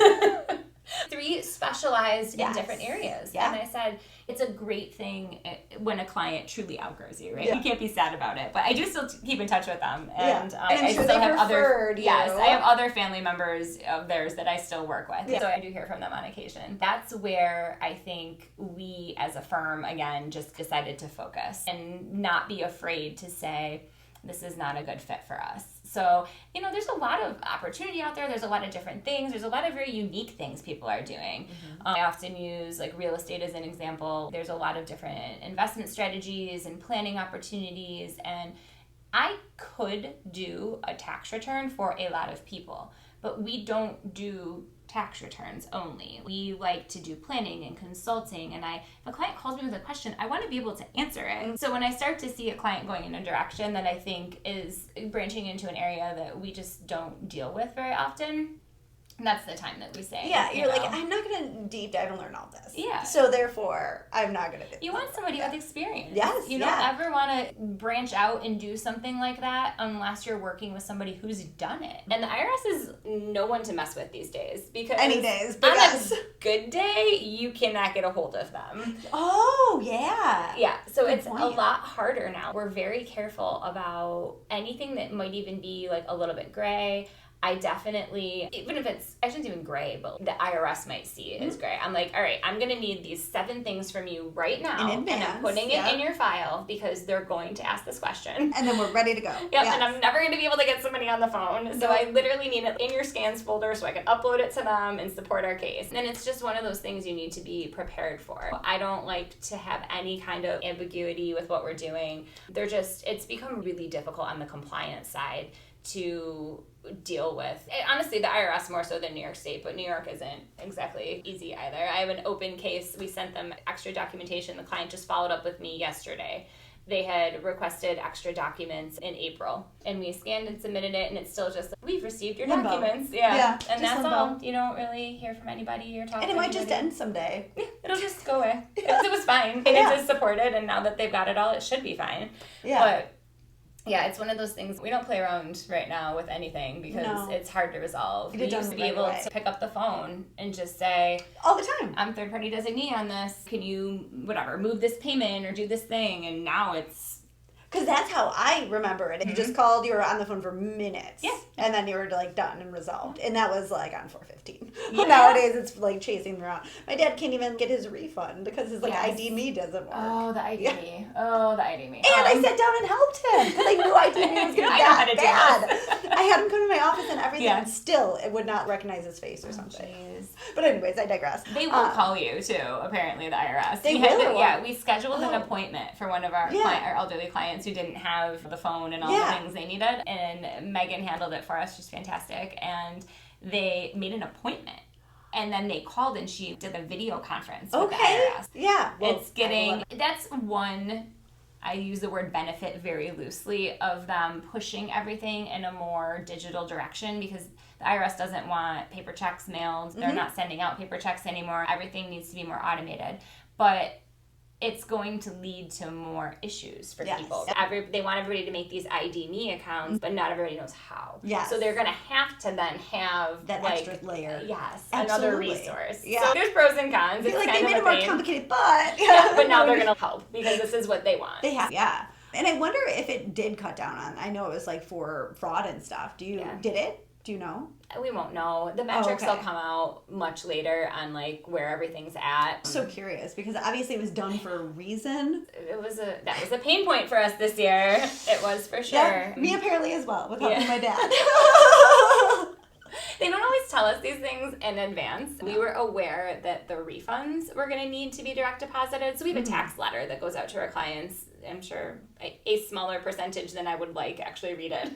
Speaker 1: 3 specialized in
Speaker 3: Yes.
Speaker 1: different areas.
Speaker 3: Yeah.
Speaker 1: And I said, it's a great thing when a client truly outgrows you, right?
Speaker 3: Yeah.
Speaker 1: You can't be sad about it. But I do still keep in touch with them.
Speaker 3: Yeah.
Speaker 1: And
Speaker 3: And I'm
Speaker 1: I
Speaker 3: sure
Speaker 1: still
Speaker 3: they've
Speaker 1: have other
Speaker 3: referred you.
Speaker 1: Yes, I have other family members of theirs that I still work with.
Speaker 3: Yeah.
Speaker 1: So I do hear from them on occasion. That's where I think we as a firm, again, just decided to focus and not be afraid to say, this is not a good fit for us. So, there's a lot of opportunity out there. There's a lot of different things. There's a lot of very unique things people are doing. I often use like real estate as an example. There's a lot of different investment strategies and planning opportunities. And I could do a tax return for a lot of people, but we don't do tax returns only. We like to do planning and consulting, and if a client calls me with a question, I want to be able to answer it. So when I start to see a client going in a direction that I think is branching into an area that we just don't deal with very often, that's the time that we say,
Speaker 3: Yeah, you're like,
Speaker 1: know.
Speaker 3: I'm not going to deep dive and learn all this.
Speaker 1: Yeah.
Speaker 3: So therefore, I'm not going to do
Speaker 1: You want somebody with experience.
Speaker 3: Yes,
Speaker 1: You don't ever want to branch out and do something like that unless you're working with somebody who's done it. And the IRS is no one to mess with these days because
Speaker 3: Any days,
Speaker 1: on
Speaker 3: because
Speaker 1: a good day, you cannot get a hold of them.
Speaker 3: Oh, yeah.
Speaker 1: Yeah, so
Speaker 3: Good
Speaker 1: it's a
Speaker 3: point.
Speaker 1: lot harder now. We're very careful about anything that might even be like a little bit gray. I definitely, even if I shouldn't even gray, but the IRS might see it as gray. I'm like, all right, I'm going to need these 7 things from you right now.
Speaker 3: In advance,
Speaker 1: and I'm putting it in your file because they're going to ask this question.
Speaker 3: And then we're ready to go.
Speaker 1: Yep,
Speaker 3: Yes.
Speaker 1: and I'm never going to be able to get somebody on the phone. So I literally need it in your scans folder so I can upload it to them and support our case. And it's just one of those things you need to be prepared for. I don't like to have any kind of ambiguity with what we're doing. It's become really difficult on the compliance side to deal with. Honestly, the IRS more so than New York State, but New York isn't exactly easy either. I have an open case. We sent them extra documentation. The client just followed up with me yesterday. They had requested extra documents in April, and we scanned and submitted it, and it's still just, we've received your
Speaker 3: Limbo.
Speaker 1: documents.
Speaker 3: Yeah,
Speaker 1: And
Speaker 3: just
Speaker 1: that's
Speaker 3: limbo.
Speaker 1: all. You don't really hear from anybody or talk
Speaker 3: And
Speaker 1: to
Speaker 3: it might just
Speaker 1: anybody.
Speaker 3: end someday.
Speaker 1: Yeah, it'll just go away. It was fine. And
Speaker 3: Yeah.
Speaker 1: it is supported, and now that they've got it all, it should be fine.
Speaker 3: Yeah.
Speaker 1: But yeah, it's one of those things. We don't play around right now with anything because
Speaker 3: No.
Speaker 1: it's hard to resolve.
Speaker 3: Get
Speaker 1: We
Speaker 3: it done
Speaker 1: used to be
Speaker 3: right
Speaker 1: able
Speaker 3: away.
Speaker 1: to pick up the phone and just say,
Speaker 3: All the time.
Speaker 1: I'm third-party designee on this. Can you, move this payment or do this thing? And now it's...
Speaker 3: Because that's how I remember it. You just called, you were on the phone for minutes.
Speaker 1: Yeah.
Speaker 3: And then you were like done and resolved. And that was like on 4:15.
Speaker 1: Yeah.
Speaker 3: Nowadays it's like chasing around. My dad can't even get his refund because his like
Speaker 1: Yes.
Speaker 3: ID me doesn't work.
Speaker 1: Oh, the ID
Speaker 3: Yeah.
Speaker 1: me. Oh, the ID me.
Speaker 3: And I sat down and helped him because I knew ID me was going to be
Speaker 1: I know how to do
Speaker 3: that bad. I had him come to my office and everything.
Speaker 1: Yeah.
Speaker 3: Still, it would not recognize his face or something.
Speaker 1: Jeez.
Speaker 3: But anyways, I digress.
Speaker 1: They will call you too, apparently, the IRS.
Speaker 3: They
Speaker 1: we had
Speaker 3: will?
Speaker 1: yeah, we scheduled an appointment for one of our
Speaker 3: Yeah.
Speaker 1: our elderly clients who didn't have the phone and all the things they needed. And Megan handled it for us. She's fantastic. And they made an appointment. And then they called and she did a video conference with the IRS.
Speaker 3: Yeah. Well,
Speaker 1: It's getting, that's one, I use the word benefit very loosely, of them pushing everything in a more digital direction, because the IRS doesn't want paper checks mailed. They're not sending out paper checks anymore. Everything needs to be more automated. But it's going to lead to more issues for people. They want everybody to make these ID.me accounts, but not everybody knows how.
Speaker 3: Yes.
Speaker 1: So they're going to have to then have
Speaker 3: that extra layer.
Speaker 1: Yes,
Speaker 3: Absolutely.
Speaker 1: another resource.
Speaker 3: Yeah.
Speaker 1: So there's pros and cons.
Speaker 3: I feel
Speaker 1: It's
Speaker 3: like
Speaker 1: kind
Speaker 3: they made
Speaker 1: of
Speaker 3: it
Speaker 1: a
Speaker 3: more
Speaker 1: pain.
Speaker 3: complicated, but
Speaker 1: Yeah, but now they're going to help because this is what they want.
Speaker 3: They have, yeah. And I wonder if it did cut down on. I know it was like for fraud and stuff. Did it? Do you know?
Speaker 1: We won't know. The metrics
Speaker 3: okay.
Speaker 1: will come out much later on like where everything's at.
Speaker 3: I'm so curious because obviously it was done for a reason.
Speaker 1: That was a pain point for us this year. It was for sure.
Speaker 3: Yeah, me apparently as well, with helping my dad.
Speaker 1: They don't always tell us these things in advance. We were aware that the refunds were going to need to be direct deposited. So we have a tax letter that goes out to our clients. I'm sure a smaller percentage than I would like actually read it.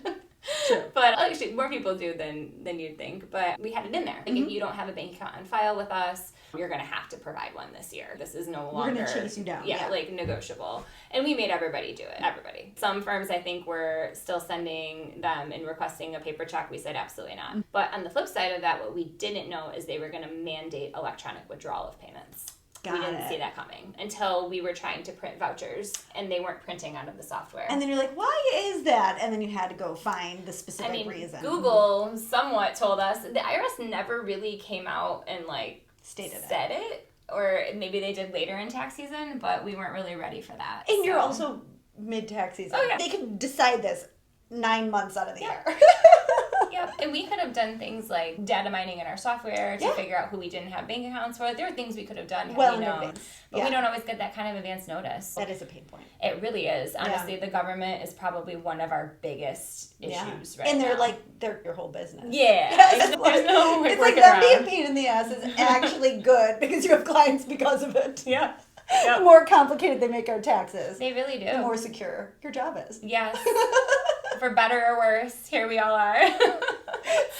Speaker 3: Sure.
Speaker 1: But actually, more people do than you'd think. But we had it in there. Like, if you don't have a bank account on file with us, you're going to have to provide one this year. This is no longer...
Speaker 3: We're going to chase you down.
Speaker 1: Yeah, like negotiable. And we made everybody do it. Everybody. Some firms, I think, were still sending them and requesting a paper check. We said absolutely not. But on the flip side of that, what we didn't know is they were going to mandate electronic withdrawal of payments. We didn't see that coming until we were trying to print vouchers and they weren't printing out of the software.
Speaker 3: And then you're like, why is that? And then you had to go find the specific reason.
Speaker 1: Google somewhat told us. The IRS never really came out and said it. Or maybe they did later in tax season, but we weren't really ready for that.
Speaker 3: And you're also mid-tax season.
Speaker 1: Oh, yeah.
Speaker 3: They could decide this 9 months out of the year.
Speaker 1: Yep. And we could have done things like data mining in our software to figure out who we didn't have bank accounts for. There are things we could have done had we known. Advance. But we don't always get that kind of advance notice.
Speaker 3: That is a pain point.
Speaker 1: It really is. Honestly, the government is probably one of our biggest issues right now.
Speaker 3: And they're your whole business.
Speaker 1: Yeah.
Speaker 3: There's no
Speaker 1: it's
Speaker 3: like them being a pain in the ass is actually good because you have clients because of it.
Speaker 1: Yeah.
Speaker 3: The more complicated they make our taxes,
Speaker 1: They really do.
Speaker 3: the more secure your job is.
Speaker 1: Yes. For better or worse, here we all are.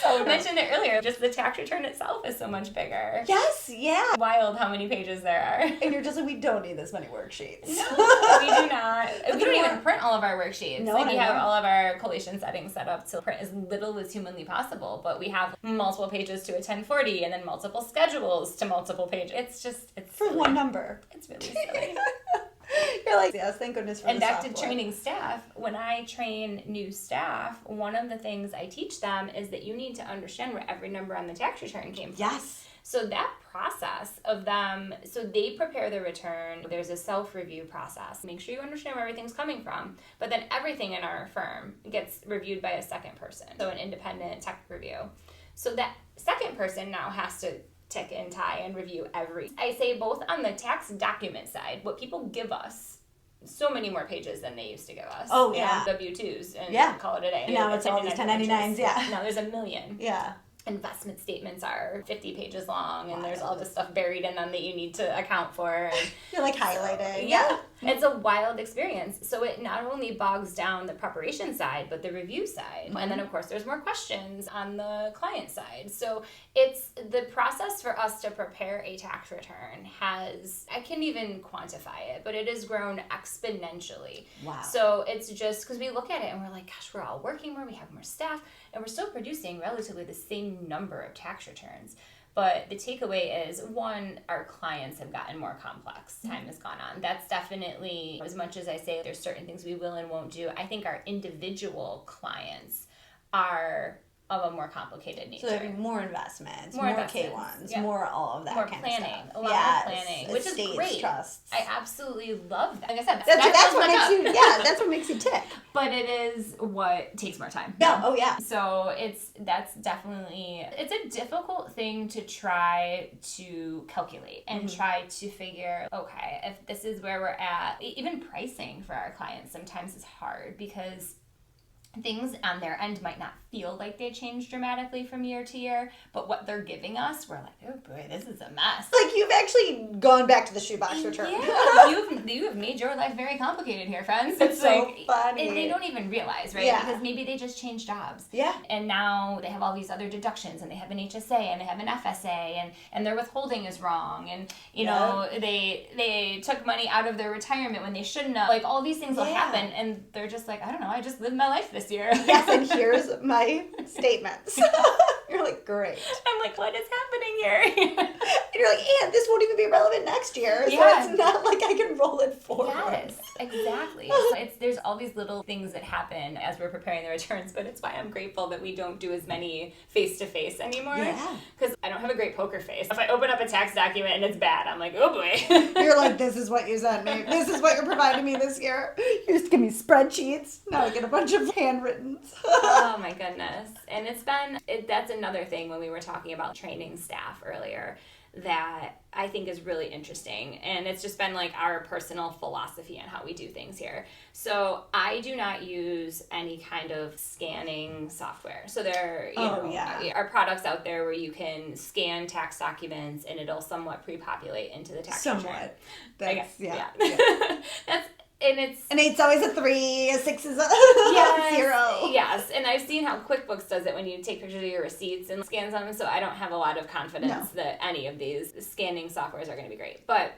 Speaker 1: I mentioned it earlier, just the tax return itself is so much bigger.
Speaker 3: Yes, yeah.
Speaker 1: Wild how many pages there are.
Speaker 3: And you're just like, we don't need this many worksheets.
Speaker 1: No, we do not. We don't even print all of our worksheets.
Speaker 3: No,
Speaker 1: we have all of our collation settings set up to print as little as humanly possible, but we have multiple pages to a 1040 and then multiple schedules to multiple pages. It's
Speaker 3: for
Speaker 1: silly.
Speaker 3: One number.
Speaker 1: It's really silly.
Speaker 3: You're like, yes, thank goodness for
Speaker 1: And
Speaker 3: the
Speaker 1: back
Speaker 3: software.
Speaker 1: to training staff, when I train new staff, one of the things I teach them is that you need to understand where every number on the tax return came from.
Speaker 3: Yes.
Speaker 1: So that process of them, so they prepare the return, there's a self-review process. Make sure you understand where everything's coming from. But then everything in our firm gets reviewed by a second person, so an independent tech review. So that second person now has to tick and tie and review I say both on the tax document side, what people give us, so many more pages than they used to give us.
Speaker 3: Oh, yeah.
Speaker 1: W-2s and call it a day.
Speaker 3: And now it's all these 1099s, yeah.
Speaker 1: Now there's a million.
Speaker 3: Yeah.
Speaker 1: Investment statements are 50 pages long, and there's all this stuff buried in them that you need to account for. And
Speaker 3: You're like highlighting.
Speaker 1: yeah. It's a wild experience. So it not only bogs down the preparation side, but the review side. Mm-hmm. And then, of course, there's more questions on the client side. So it's the process for us to prepare a tax return I can't even quantify it, but it has grown exponentially.
Speaker 3: Wow.
Speaker 1: So it's just because we look at it and we're like, gosh, we're all working more, we have more staff, and we're still producing relatively the same number of tax returns. But the takeaway is, one, our clients have gotten more complex. Time has gone on. That's definitely, as much as I say there's certain things we will and won't do, I think our individual clients are of a more complicated nature.
Speaker 3: So there'd be more investments,
Speaker 1: More
Speaker 3: more
Speaker 1: investments,
Speaker 3: K1s,
Speaker 1: yeah.
Speaker 3: more all of that
Speaker 1: more
Speaker 3: kind
Speaker 1: planning,
Speaker 3: of stuff.
Speaker 1: a lot more planning, which
Speaker 3: estates,
Speaker 1: is great.
Speaker 3: Trusts.
Speaker 1: I absolutely love that. Like I said,
Speaker 3: That's what makes you. Yeah, that's what makes you tick.
Speaker 1: But it is what takes more time.
Speaker 3: Yeah. Oh yeah.
Speaker 1: So that's definitely, it's a difficult thing to try to calculate and try to figure, okay, if this is where we're at, even pricing for our clients sometimes is hard because things on their end might not feel like they change dramatically from year to year, but what they're giving us, we're like, oh boy, this is a mess.
Speaker 3: Like, you've actually gone back to the shoebox return.
Speaker 1: Yeah, you have made your life very complicated here, friends.
Speaker 3: It's so funny.
Speaker 1: And they don't even realize, right?
Speaker 3: Yeah.
Speaker 1: Because maybe they just changed jobs.
Speaker 3: Yeah.
Speaker 1: And now they have all these other deductions, and they have an HSA, and they have an FSA, and their withholding is wrong, and, you know, they took money out of their retirement when they shouldn't have. Like, all these things will happen, and they're just like, I don't know, I just lived my life this year.
Speaker 3: Yes, and here's my statements. You're like, great.
Speaker 1: I'm like, what is happening here?
Speaker 3: And you're like, and this won't even be relevant next year. So it's not like I can roll it forward.
Speaker 1: Yes, exactly. So there's all these little things that happen as we're preparing the returns, but it's why I'm grateful that we don't do as many face-to-face anymore. Yeah. Because I don't have a great poker face. If I open up a tax document and it's bad, I'm like, oh boy.
Speaker 3: You're like, this is what you sent me. This is what you're providing me this year. You just give me spreadsheets. Now I get a bunch of handwritten.
Speaker 1: Oh my goodness. And that's another thing when we were talking about training staff earlier that I think is really interesting. And it's just been like our personal philosophy on how we do things here. So I do not use any kind of scanning software. So there are products out there where you can scan tax documents and it'll somewhat pre-populate into the tax return.
Speaker 3: That's, yeah.
Speaker 1: And
Speaker 3: it's always a 3, a 6 is a 0.
Speaker 1: Yes, and I've seen how QuickBooks does it when you take pictures of your receipts and scans them, so I don't have a lot of confidence that any of these scanning softwares are going to be great. But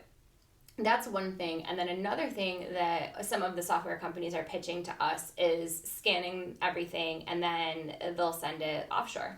Speaker 1: that's one thing. And then another thing that some of the software companies are pitching to us is scanning everything and then they'll send it offshore.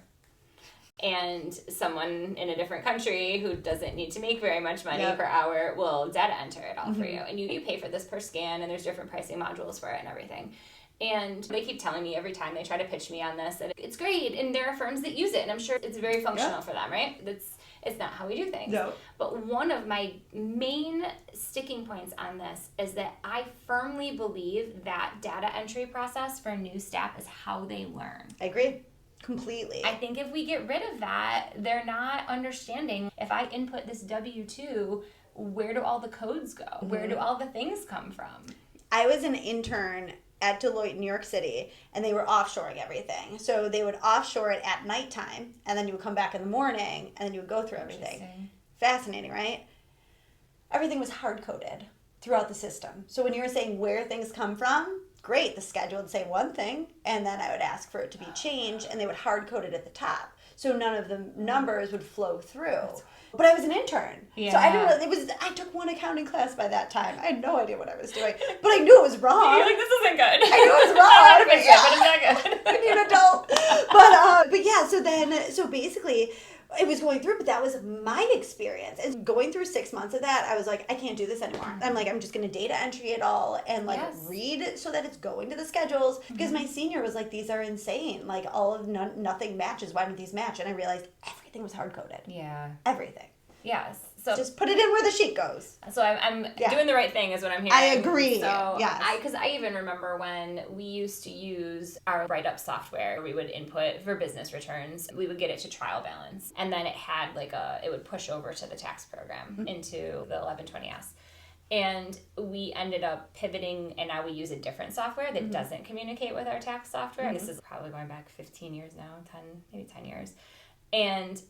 Speaker 1: And someone in a different country who doesn't need to make very much money per hour will data enter it all for you. And you pay for this per scan, and there's different pricing modules for it and everything. And they keep telling me every time they try to pitch me on this that it's great, and there are firms that use it, and I'm sure it's very functional for them, right? It's not how we do things. No. But one of my main sticking points on this is that I firmly believe that data entry process for new staff is how they learn.
Speaker 3: I agree. Completely.
Speaker 1: I think if we get rid of that, they're not understanding. If I input this W-2, where do all the codes go? Where do all the things come from?
Speaker 3: I was an intern at Deloitte in New York City, and they were offshoring everything. So they would offshore it at nighttime, and then you would come back in the morning, and then you would go through everything. Fascinating, right? Everything was hard-coded throughout the system. So when you were saying where things come from, great, the schedule would say one thing, and then I would ask for it to be changed, and they would hard-code it at the top. So none of the numbers would flow through. But I was an intern. Yeah. So I didn't really, I took one accounting class by that time. I had no idea what I was doing. But I knew it was wrong.
Speaker 1: You're like, this isn't good.
Speaker 3: I knew it was wrong.
Speaker 1: I don't know but it's not good.
Speaker 3: I need an adult. But yeah, so basically it was going through, but that was my experience. And going through 6 months of that, I was like, I can't do this anymore. I'm like, I'm just going to data entry it all and read so that it's going to the schedules. Because my senior was like, these are insane. Like nothing matches. Why don't these match? And I realized everything was hard coded.
Speaker 1: Yeah.
Speaker 3: Everything.
Speaker 1: Yes. So
Speaker 3: just put it in where the sheet goes.
Speaker 1: So I'm doing the right thing is what I'm hearing.
Speaker 3: I agree.
Speaker 1: So because I even remember when we used to use our write-up software, we would input for business returns. We would get it to trial balance, and then it had it would push over to the tax program into the 1120S. And we ended up pivoting, and now we use a different software that doesn't communicate with our tax software. This is probably going back 15 years now, 10 years. And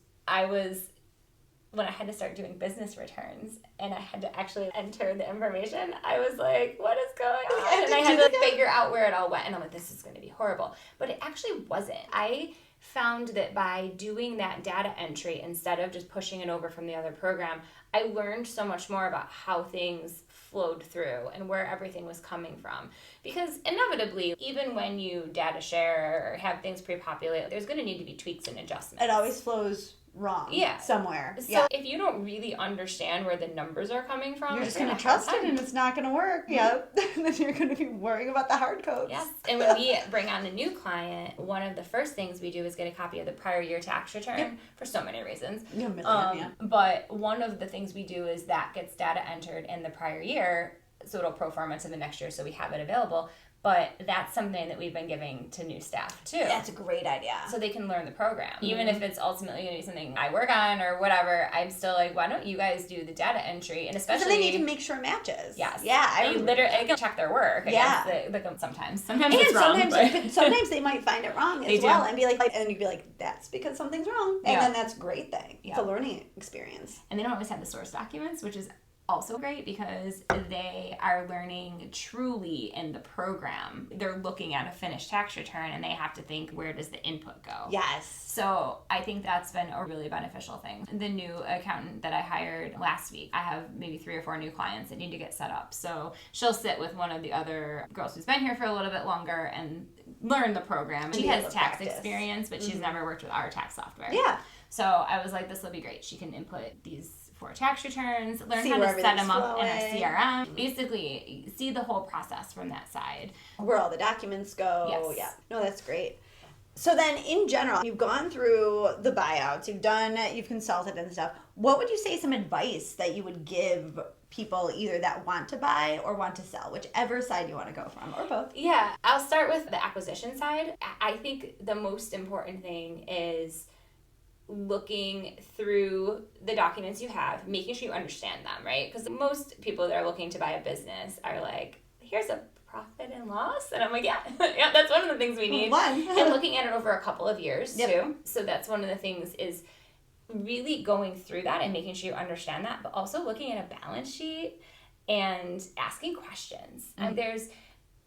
Speaker 1: when I had to start doing business returns and I had to actually enter the information, I was like, what is going on? And I had to figure out where it all went. And I'm like, this is going to be horrible. But it actually wasn't. I found that by doing that data entry instead of just pushing it over from the other program, I learned so much more about how things flowed through and where everything was coming from. Because inevitably, even when you data share or have things pre-populate, there's going to need to be tweaks and adjustments.
Speaker 3: It always flows wrong somewhere.
Speaker 1: So if you don't really understand where the numbers are coming from,
Speaker 3: you're just going to trust it and it's not going to work. Then you're going to be worrying about the hard codes.
Speaker 1: Yes. And when we bring on a new client, one of the first things we do is get a copy of the prior year tax return for so many reasons.
Speaker 3: Yeah,
Speaker 1: But one of the things we do is that gets data entered in the prior year. So it'll pro forma to the next year so we have it available. But that's something that we've been giving to new staff too.
Speaker 3: That's a great idea.
Speaker 1: So they can learn the program. Even if it's ultimately going to be something I work on or whatever, I'm still like, why don't you guys do the data entry? And especially...
Speaker 3: So they need to make sure it matches.
Speaker 1: Yes.
Speaker 3: Yeah.
Speaker 1: I can check their work against the sometimes. Sometimes
Speaker 3: and
Speaker 1: it's wrong.
Speaker 3: Sometimes they might find it wrong as well and be like, and you'd be like, that's because something's wrong. And then that's a great thing. It's a learning experience.
Speaker 1: And they don't always have the source documents, which is also great because they are learning truly in the program. They're looking at a finished tax return and they have to think, where does the input go?
Speaker 3: Yes.
Speaker 1: So I think that's been a really beneficial thing. The new accountant that I hired last week, I have maybe 3 or 4 new clients that need to get set up. So she'll sit with one of the other girls who's been here for a little bit longer and learn the program. She has tax experience, but she's never worked with our tax software.
Speaker 3: Yeah.
Speaker 1: So I was like, this will be great. She can input these 4 tax returns, learn how to set them up in our CRM. Basically, see the whole process from that side.
Speaker 3: Where all the documents go.
Speaker 1: Yes.
Speaker 3: Yeah. No, that's great. So then in general, you've gone through the buyouts, you've consulted and stuff. What would you say some advice that you would give people either that want to buy or want to sell, whichever side you want to go from, or both?
Speaker 1: Yeah, I'll start with the acquisition side. I think the most important thing is looking through the documents you have, making sure you understand them, right? Because most people that are looking to buy a business are like, here's a profit and loss. And I'm like, yeah, that's one of the things we need. And looking at it over a couple of years too. So that's one of the things is really going through that and making sure you understand that, but also looking at a balance sheet and asking questions. And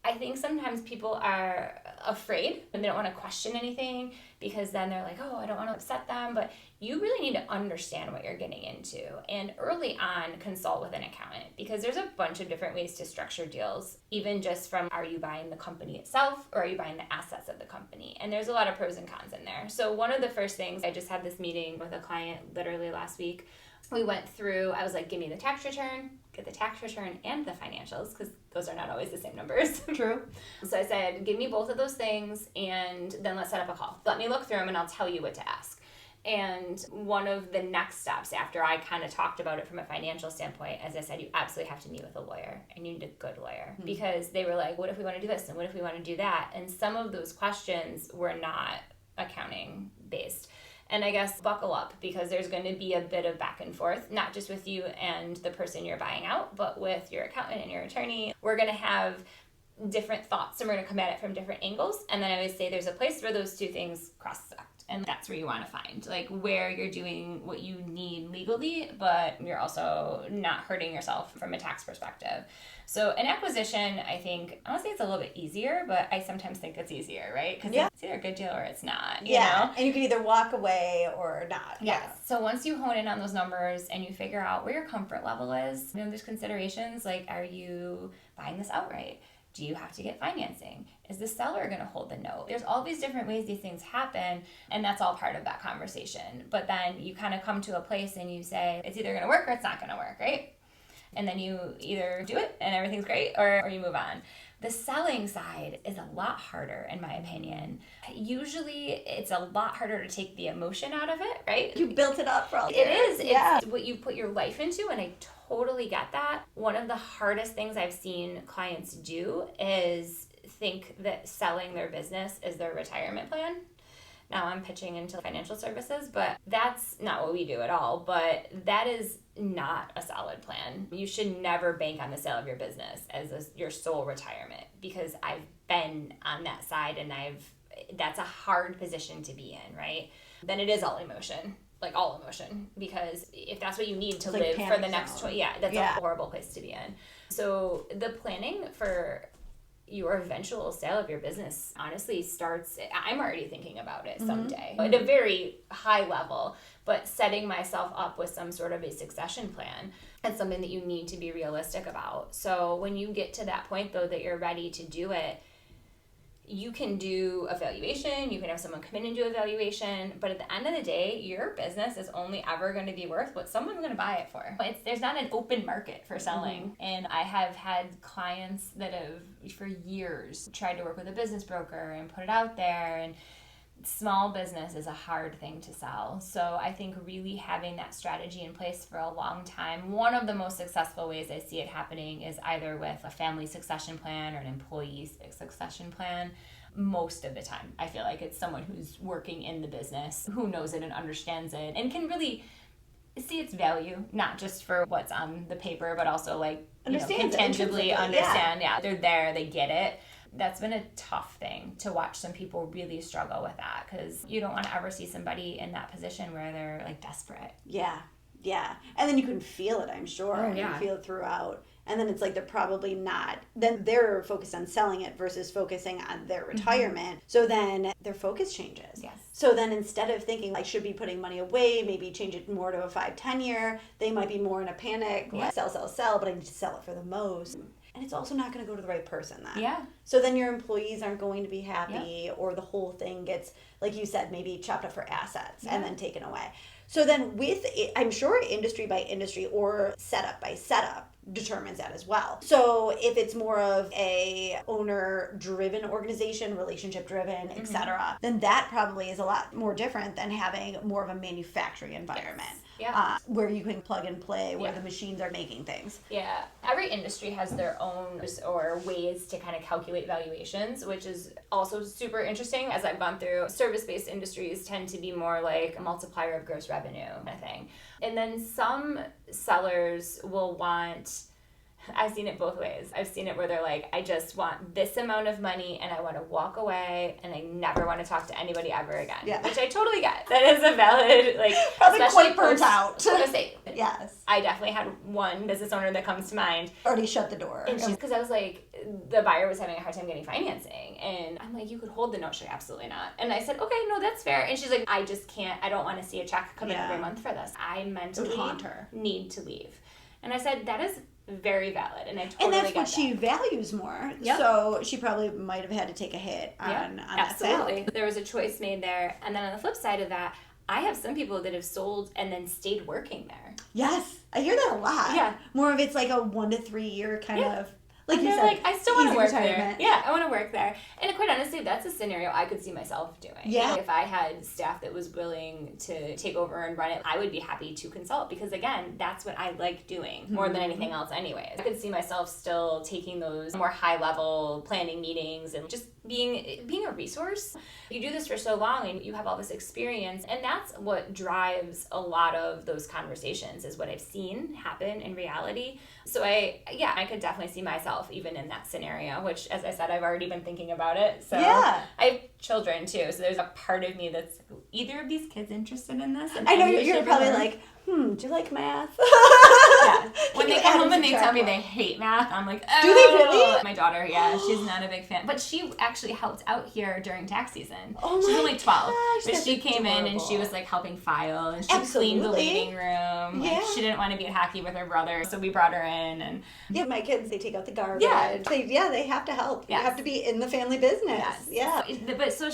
Speaker 1: I think sometimes people are afraid and they don't want to question anything because then they're like, oh, I don't want to upset them. But you really need to understand what you're getting into. And early on, consult with an accountant because there's a bunch of different ways to structure deals, even just from are you buying the company itself or are you buying the assets of the company? And there's a lot of pros and cons in there. So one of the first things, I just had this meeting with a client literally last week. We went through, I was like, give me the tax return, get the tax return and the financials, because those are not always the same numbers.
Speaker 3: True.
Speaker 1: So I said, give me both of those things, and then let's set up a call. Let me look through them, and I'll tell you what to ask. And one of the next steps after I kind of talked about it from a financial standpoint, as I said, you absolutely have to meet with a lawyer, and you need a good lawyer, because they were like, what if we want to do this, and what if we want to do that? And some of those questions were not accounting based. And I guess buckle up because there's going to be a bit of back and forth, not just with you and the person you're buying out, but with your accountant and your attorney. We're going to have different thoughts and we're going to come at it from different angles. And then I always say there's a place where those two things cross-select. And that's where you want to find, like, where you're doing what you need legally, but you're also not hurting yourself from a tax perspective. So an acquisition, I think, I don't say it's a little bit easier, but I sometimes think it's easier, right? Because it's either a good deal or it's not, you know?
Speaker 3: And you can either walk away or not.
Speaker 1: Yes. So once you hone in on those numbers and you figure out where your comfort level is, you know, there's considerations like, are you buying this outright? Do you have to get financing? Is the seller going to hold the note? There's all these different ways these things happen, and that's all part of that conversation. But then you kind of come to a place and you say, it's either going to work or it's not going to work, right? And then you either do it and everything's great, or you move on. The selling side is a lot harder, in my opinion. Usually, it's a lot harder to take the emotion out of it, right?
Speaker 3: You built it up for all
Speaker 1: It is. It's what you put your life into, and I totally get that. One of the hardest things I've seen clients do is think that selling their business is their retirement plan. Now I'm pitching into financial services, but that's not what we do at all. But that is not a solid plan. You should never bank on the sale of your business as your sole retirement, because I've been on that side and that's a hard position to be in, right? Then it is all emotion. Like all emotion, because if that's what you need to live for the next 20, that's a horrible place to be in. So the planning for your eventual sale of your business honestly starts, I'm already thinking about it someday at a very high level, but setting myself up with some sort of a succession plan. It's something that you need to be realistic about. So when you get to that point though, that you're ready to do it, you can do a valuation, you can have someone come in and do a valuation, but at the end of the day, your business is only ever going to be worth what someone's going to buy it for. There's not an open market for selling. And I have had clients that have, for years, tried to work with a business broker and put it out there, and small business is a hard thing to sell. So I think really having that strategy in place for a long time, one of the most successful ways I see it happening is either with a family succession plan or an employee succession plan. Most of the time, I feel like it's someone who's working in the business, who knows it and understands it, and can really see its value, not just for what's on the paper, but also like, you know, can tangibly understand. Yeah, they're there, they get it. That's been a tough thing to watch some people really struggle with that, because you don't want to ever see somebody in that position where they're like desperate.
Speaker 3: Yeah. And then you can feel it, I'm sure.
Speaker 1: Oh,
Speaker 3: and
Speaker 1: yeah.
Speaker 3: You feel it throughout. And then it's like they're probably not, then they're focused on selling it versus focusing on their retirement. So then their focus changes.
Speaker 1: Yes.
Speaker 3: So then instead of thinking I should be putting money away, maybe change it more to a 5-10 year, they might be more in a panic, like sell, but I need to sell it for the most. And it's also not going to go to the right person then.
Speaker 1: Yeah.
Speaker 3: So then your employees aren't going to be happy, or the whole thing gets, like you said, maybe chopped up for assets and then taken away. So then with, I'm sure industry by industry or setup by setup determines that as well. So if it's more of a owner-driven organization, relationship-driven, etc., then that probably is a lot more different than having more of a manufacturing environment. Where you can plug and play, where the machines are making things.
Speaker 1: Yeah. Every industry has their own or ways to kind of calculate valuations, which is also super interesting. As I've gone through, service-based industries tend to be more like a multiplier of gross revenue kind of thing. And then some sellers will want, I've seen it both ways. I've seen it where they're like, I just want this amount of money and I want to walk away and I never want to talk to anybody ever again. Yeah. Which I totally get. That is a valid, like,
Speaker 3: probably quite burnt out.
Speaker 1: Yes. I definitely had one business owner that comes to mind.
Speaker 3: Already shut the door.
Speaker 1: And because I was like, the buyer was having a hard time getting financing. And I'm like, you could hold the note. She's like, absolutely not. And I said, okay, no, that's fair. And she's like, I just can't, I don't want to see a check come in every month for this. I mentally need to leave. And I said, that is very valid, and I totally
Speaker 3: and that's
Speaker 1: get
Speaker 3: what
Speaker 1: that.
Speaker 3: she values more. So she probably might have had to take a hit on that sale.
Speaker 1: Absolutely. There was a choice made there. And then on the flip side of that, I have some people that have sold and then stayed working there.
Speaker 3: Yes, I hear that a lot. Yeah, more of it's like a 1 to 3 year kind of. Like
Speaker 1: and
Speaker 3: you
Speaker 1: they're
Speaker 3: said,
Speaker 1: like, I still want to work there. Yeah, I want to work there. And quite honestly, that's a scenario I could see myself doing. Yeah. If I had staff that was willing to take over and run it, I would be happy to consult, because again, that's what I like doing more than anything else anyways. I could see myself still taking those more high level planning meetings and just being a resource. You do this for so long and you have all this experience, and that's what drives a lot of those conversations, is what I've seen happen in reality. So I could definitely see myself even in that scenario, which, as I said, I've already been thinking about it. So I have children too, so there's a part of me that's, either of these kids interested in this? And
Speaker 3: I know you're probably like, do you like math?
Speaker 1: When they come home and they tell me they hate math, I'm like, oh.
Speaker 3: Do they really?
Speaker 1: My daughter, she's not a big fan. But she actually helped out here during tax season.
Speaker 3: Oh my
Speaker 1: She's only 12.
Speaker 3: gosh,
Speaker 1: but she came
Speaker 3: adorable.
Speaker 1: in and she was like helping file, and she cleaned the waiting room. Like, she didn't want to be at hockey with her brother, so we brought her in. And
Speaker 3: my kids, they take out the garbage. They have to help. You have to be in the family business.
Speaker 1: But so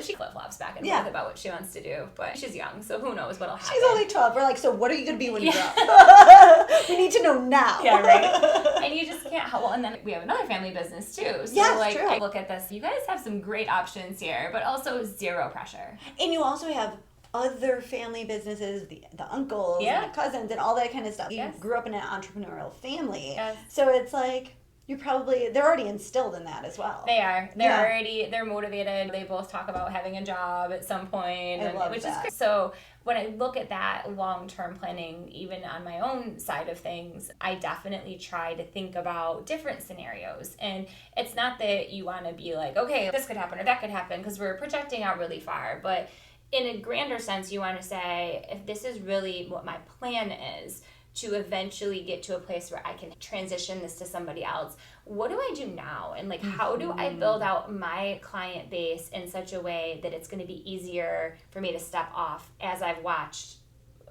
Speaker 1: she flip-flops back and forth about what she wants to do. But she's young, so who knows what'll happen.
Speaker 3: She's only 12. We're like, so what are you going to be when you grow up? We need to know now.
Speaker 1: Yeah, right. And you just can't help. Well, and then we have another family business too. So true. I look at this, you guys have some great options here, but also zero pressure.
Speaker 3: And you also have other family businesses, the uncles and the cousins and all that kind of stuff. You grew up in an entrepreneurial family. So it's like, they're already instilled in that as well.
Speaker 1: They are. They're motivated. They both talk about having a job at some point, which is great. So when I look at that long-term planning, even on my own side of things, I definitely try to think about different scenarios. And it's not that you want to be like, okay, this could happen or that could happen, because we're projecting out really far. But in a grander sense, you want to say, if this is really what my plan is, to eventually get to a place where I can transition this to somebody else, what do I do now? And how do I build out my client base in such a way that it's going to be easier for me to step off, as I've watched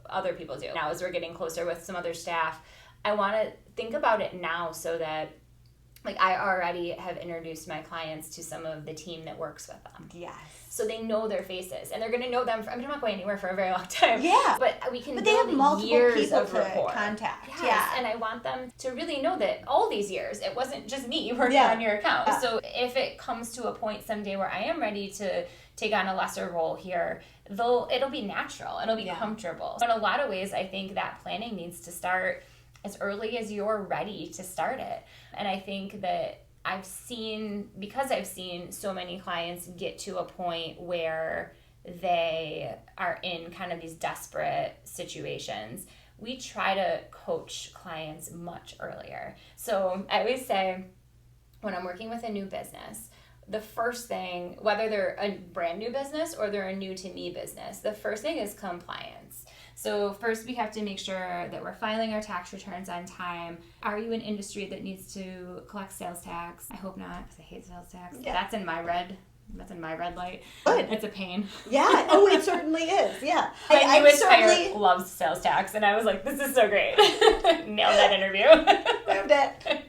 Speaker 1: other people do. Now, as we're getting closer with some other staff, I want to think about it now so that Like, I already have introduced my clients to some of the team that works with them.
Speaker 3: Yes.
Speaker 1: So they know their faces, and they're going to know them. They're not going anywhere for a very long time.
Speaker 3: Yeah.
Speaker 1: But we can
Speaker 3: But
Speaker 1: build
Speaker 3: they have multiple
Speaker 1: years
Speaker 3: people
Speaker 1: of
Speaker 3: to
Speaker 1: rapport.
Speaker 3: contact.
Speaker 1: Yes.
Speaker 3: Yeah.
Speaker 1: And I want them to really know that all these years, it wasn't just me working on your account.
Speaker 3: Yeah.
Speaker 1: So if it comes to a point someday where I am ready to take on a lesser role here, it'll be natural. It'll be comfortable. In a lot of ways, I think that planning needs to start as early as you're ready to start it. And I think that I've seen so many clients get to a point where they are in kind of these desperate situations, we try to coach clients much earlier. So I always say, when I'm working with a new business, the first thing, whether they're a brand new business or they're a new to me business, the first thing is compliance. So first we have to make sure that we're filing our tax returns on time. Are you an industry that needs to collect sales tax? I hope not, because I hate sales tax. Yeah. That's in my red light.
Speaker 3: Good.
Speaker 1: It's a pain.
Speaker 3: Yeah. Oh, it certainly is. Yeah.
Speaker 1: My newest hire loves sales tax, and I was like, this is so great. Nailed that interview.
Speaker 3: Moved it.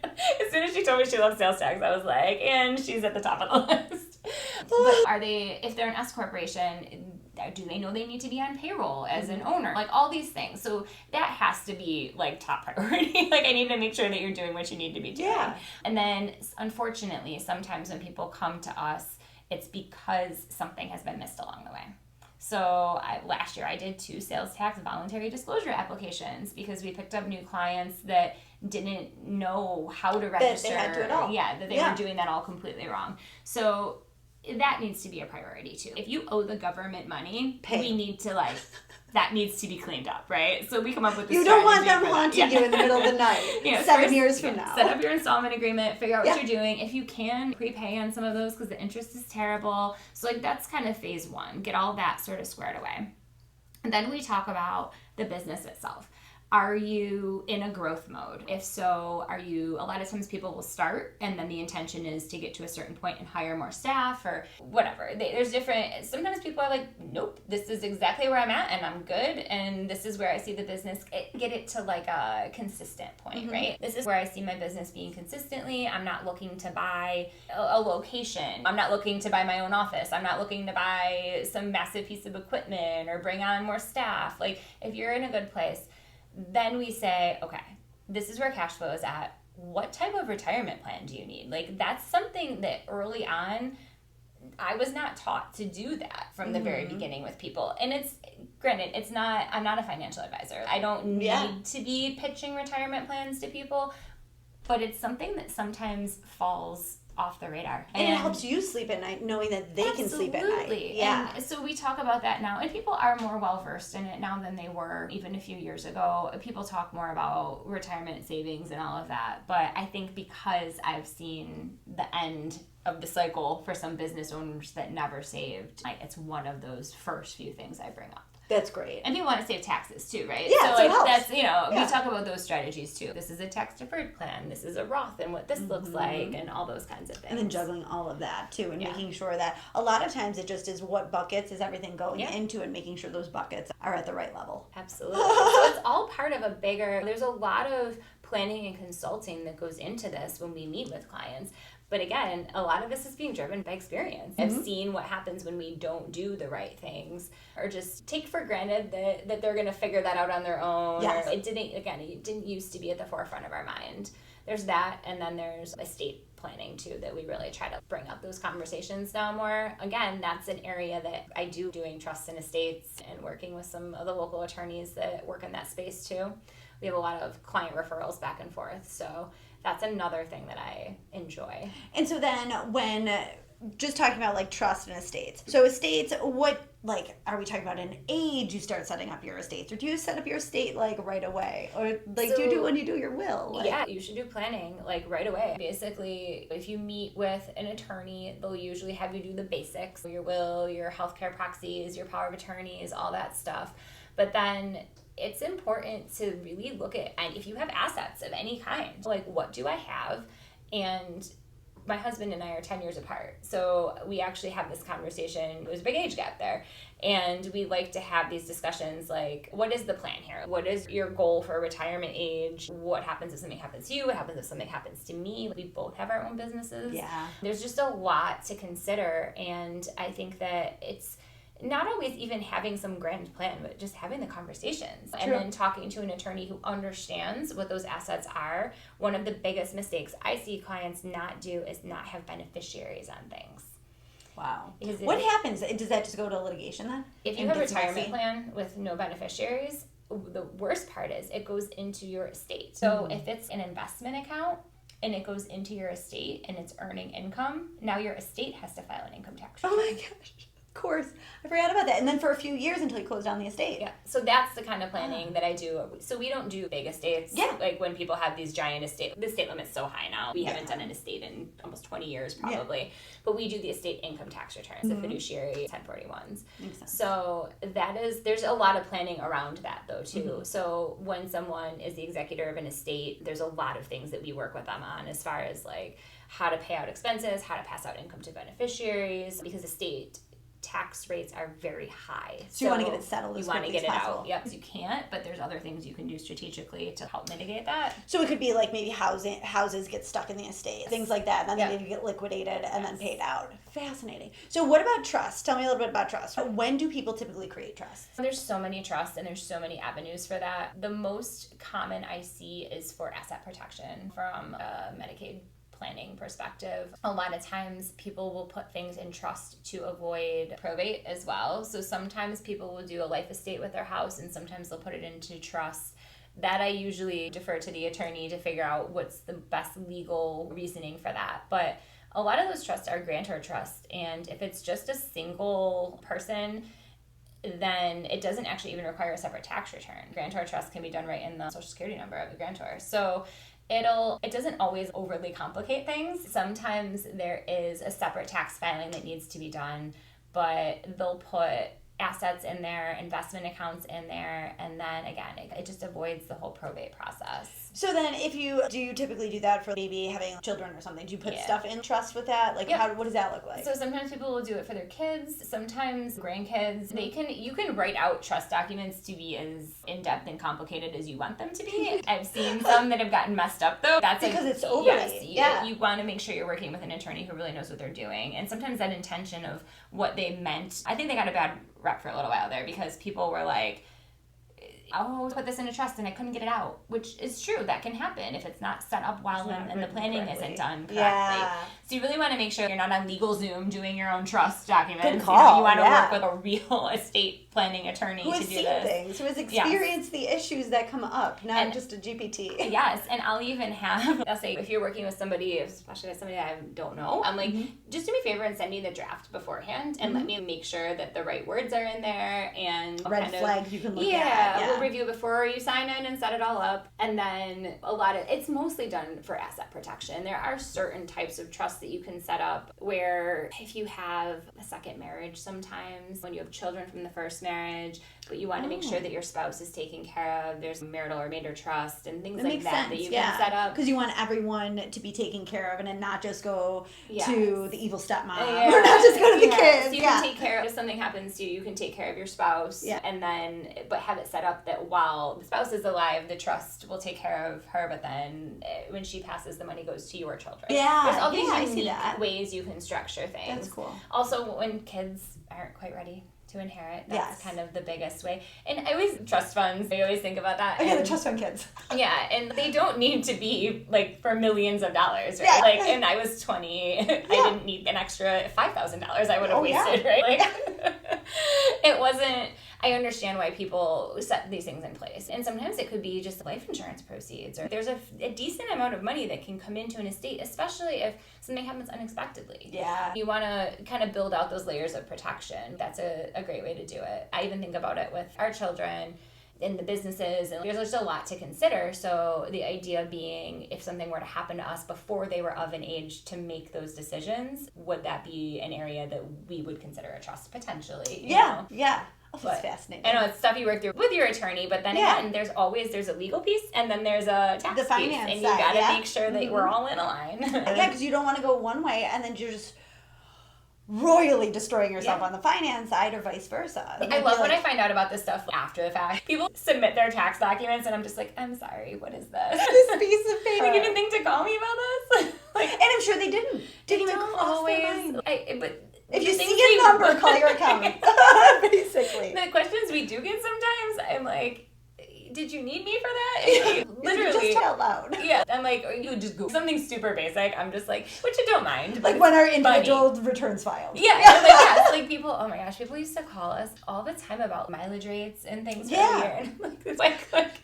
Speaker 1: As soon as she told me she loves sales tax, I was like, and she's at the top of the list. But if they're an S corporation, do they know they need to be on payroll as an owner? Like, all these things. So that has to be like top priority. Like, I need to make sure that you're doing what you need to be doing. Yeah. And then unfortunately, sometimes when people come to us, it's because something has been missed along the way. So last year I did 2 sales tax voluntary disclosure applications because we picked up new clients that didn't know how to register.
Speaker 3: That they had to at all.
Speaker 1: Yeah, that they were doing that all completely wrong. So that needs to be a priority too. If you owe the government money, we need to that needs to be cleaned up, right? So we come up with this.
Speaker 3: You don't want them haunting you in the middle of the night, 7 years from now.
Speaker 1: Set up your installment agreement, figure out what you're doing. If you can, prepay on some of those because the interest is terrible. So that's kind of phase 1. Get all that sort of squared away. And then we talk about the business itself. Are you in a growth mode? If so, a lot of times people will start and then the intention is to get to a certain point and hire more staff or whatever. Sometimes people are like, nope, this is exactly where I'm at and I'm good. And this is where I see the business get it to like a consistent point, right? This is where I see my business being consistently. I'm not looking to buy a location. I'm not looking to buy my own office. I'm not looking to buy some massive piece of equipment or bring on more staff. Like, if you're in a good place, then we say, okay, this is where cash flow is at. What type of retirement plan do you need? Like, that's something that early on, I was not taught to do that from the very beginning with people. And I'm not a financial advisor. I don't need to be pitching retirement plans to people, but it's something that sometimes falls off the radar.
Speaker 3: And it helps you sleep at night knowing that they can sleep at night.
Speaker 1: Absolutely. Yeah. And so we talk about that now, and people are more well-versed in it now than they were even a few years ago. People talk more about retirement savings and all of that. But I think because I've seen the end of the cycle for some business owners that never saved, it's one of those first few things I bring up.
Speaker 3: That's great.
Speaker 1: And people want to save taxes too, right?
Speaker 3: Yeah, so it helps.
Speaker 1: That's, we talk about those strategies too. This is a tax deferred plan. This is a Roth and what this looks like and all those kinds of things.
Speaker 3: And then juggling all of that too and making sure that a lot of times it just is what buckets is everything going into and making sure those buckets are at the right level.
Speaker 1: Absolutely. So it's all part of there's a lot of planning and consulting that goes into this when we meet with clients. But again, a lot of this is being driven by experience. I've seen what happens when we don't do the right things or just take for granted that they're going to figure that out on their own. Yes. It didn't used to be at the forefront of our mind. There's that, and then there's estate planning too that we really try to bring up those conversations now more. Again, that's an area that I do doing trusts and estates and working with some of the local attorneys that work in that space too. We have a lot of client referrals back and forth, so that's another thing that I enjoy.
Speaker 3: And so then when, just talking about like trust and estates. So estates, are we talking about an age you start setting up your estates? Or do you set up your estate right away? Or do you do when you do your will?
Speaker 1: Yeah, you should do planning right away. Basically, if you meet with an attorney, they'll usually have you do the basics, your will, your healthcare proxies, your power of attorneys, all that stuff. But then it's important to really look at, and if you have assets of any kind, what do I have? And My husband and I are 10 years apart. So we actually have this conversation. There's a big age gap there. And we like to have these discussions like, what is the plan here? What is your goal for retirement age? What happens if something happens to you? What happens if something happens to me? We both have our own businesses.
Speaker 3: Yeah.
Speaker 1: There's just a lot to consider. And I think that it's not always even having some grand plan, but just having the conversations. True. And then talking to an attorney who understands what those assets are. One of the biggest mistakes I see clients not do is not have beneficiaries on things.
Speaker 3: Wow. What happens? Does that just go to litigation then?
Speaker 1: If you have a retirement plan with no beneficiaries, the worst part is it goes into your estate. So if it's an investment account and it goes into your estate and it's earning income, now your estate has to file an income tax return.
Speaker 3: Oh my gosh. Of course. I forgot about that. And then for a few years until you close down the estate.
Speaker 1: Yeah. So that's the kind of planning that I do. So we don't do big estates.
Speaker 3: Yeah.
Speaker 1: Like when people have these giant estates. The estate limit's so high now. We haven't done an estate in almost 20 years probably. Yeah. But we do the estate income tax returns, the fiduciary 1041s.
Speaker 3: Makes sense.
Speaker 1: So there's a lot of planning around that though too. So when someone is the executor of an estate, there's a lot of things that we work with them on as far as like how to pay out expenses, how to pass out income to beneficiaries, because estate tax rates are very high.
Speaker 3: So you want to get it settled as quickly as possible. You want to get it out.
Speaker 1: Yep. You can't, but there's other things you can do strategically to help mitigate that.
Speaker 3: So it could be like maybe houses get stuck in the estate, things like that, and then they need to get liquidated and then paid out. Fascinating. So what about trust? Tell me a little bit about trust. When do people typically create trusts?
Speaker 1: There's so many trusts and there's so many avenues for that. The most common I see is for asset protection from Medicaid planning perspective. A lot of times people will put things in trust to avoid probate as well. So sometimes people will do a life estate with their house and sometimes they'll put it into trust. That I usually defer to the attorney to figure out what's the best legal reasoning for that. But a lot of those trusts are grantor trusts, and if it's just a single person, then it doesn't actually even require a separate tax return. Grantor trust can be done right in the social security number of the grantor. So it doesn't always overly complicate things. Sometimes there is a separate tax filing that needs to be done, but they'll put assets in there, investment accounts in there, and then again, it just avoids the whole probate process.
Speaker 3: So then do you typically do that for maybe having children or something? Do you put stuff in trust with that? Like what does that look like?
Speaker 1: So sometimes people will do it for their kids, sometimes grandkids. You can write out trust documents to be as in-depth and complicated as you want them to be. I've seen some that have gotten messed up though. That's
Speaker 3: because it's overly.
Speaker 1: Yes, you want to make sure you're working with an attorney who really knows what they're doing. And sometimes that intention of what they meant, I think they got a bad rep for a little while there because people were like, oh, put this in a trust and I couldn't get it out, which is true. That can happen if it's not set up well and the planning isn't done correctly. Yeah. So you really want to make sure you're not on legal Zoom doing your own trust documents.
Speaker 3: Good call.
Speaker 1: You want to work with a real estate planning attorney
Speaker 3: who has seen things, who has experienced the issues that come up, not just a GPT.
Speaker 1: Yes, and I'll even I'll say if you're working with somebody, especially somebody I don't know, I'm like, just do me a favor and send me the draft beforehand and let me make sure that the right words are in there and
Speaker 3: red flags you can look at.
Speaker 1: Yeah, we'll review before you sign in and set it all up. And then it's mostly done for asset protection. There are certain types of trusts that you can set up where if you have a second marriage sometimes, when you have children from the first marriage, but you want to make sure that your spouse is taken care of, there's marital or remainder trust and things like that you can set up.
Speaker 3: Because you want everyone to be taken care of and not just go to the evil stepmom or not just go to the kids.
Speaker 1: So you can take care of, if something happens to you, you can take care of your spouse and then, but have it set up that while the spouse is alive, the trust will take care of her, but then when she passes, the money goes to your children.
Speaker 3: Yeah.
Speaker 1: There's all these unique ways you can structure things.
Speaker 3: That's cool.
Speaker 1: Also, when kids aren't quite ready to inherit, that's kind of the biggest way. And I always, trust funds, I always think about that.
Speaker 3: Oh yeah, the trust fund kids.
Speaker 1: Yeah, and they don't need to be like for millions of dollars, right? Like, and I was 20, I didn't need an extra $5,000 I would have wasted, right? Like, it wasn't, I understand why people set these things in place. And sometimes it could be just life insurance proceeds, or there's a decent amount of money that can come into an estate, especially if something happens unexpectedly.
Speaker 3: Yeah.
Speaker 1: You want to kind of build out those layers of protection. That's a great way to do it. I even think about it with our children in the businesses, and there's just a lot to consider. So the idea being, if something were to happen to us before they were of an age to make those decisions, would that be an area that we would consider a trust potentially?
Speaker 3: Yeah. That's fascinating.
Speaker 1: I know it's stuff you work through with your attorney, but then again, there's a legal piece and then there's a tax
Speaker 3: the finance
Speaker 1: piece. And you
Speaker 3: side,
Speaker 1: gotta make sure that we're all in a line.
Speaker 3: Yeah, because you don't want to go one way and then you're just royally destroying yourself on the finance side or vice versa.
Speaker 1: I love when I find out about this stuff after the fact. People submit their tax documents and I'm just like, I'm sorry, what is this?
Speaker 3: This piece of paper.
Speaker 1: Did you even think to call me about this?
Speaker 3: And I'm sure they didn't even cross their mind.
Speaker 1: But
Speaker 3: if you see a number, call your accountant. Basically.
Speaker 1: The questions we do get sometimes, I'm like, did you need me for that? Literally.
Speaker 3: Just out loud.
Speaker 1: Yeah. I'm like, you just Google something super basic. I'm just like, which I don't mind.
Speaker 3: Like when our individual returns filed.
Speaker 1: Yeah. It's like people, oh my gosh, people used to call us all the time about mileage rates and things for the year. And I'm like, it's like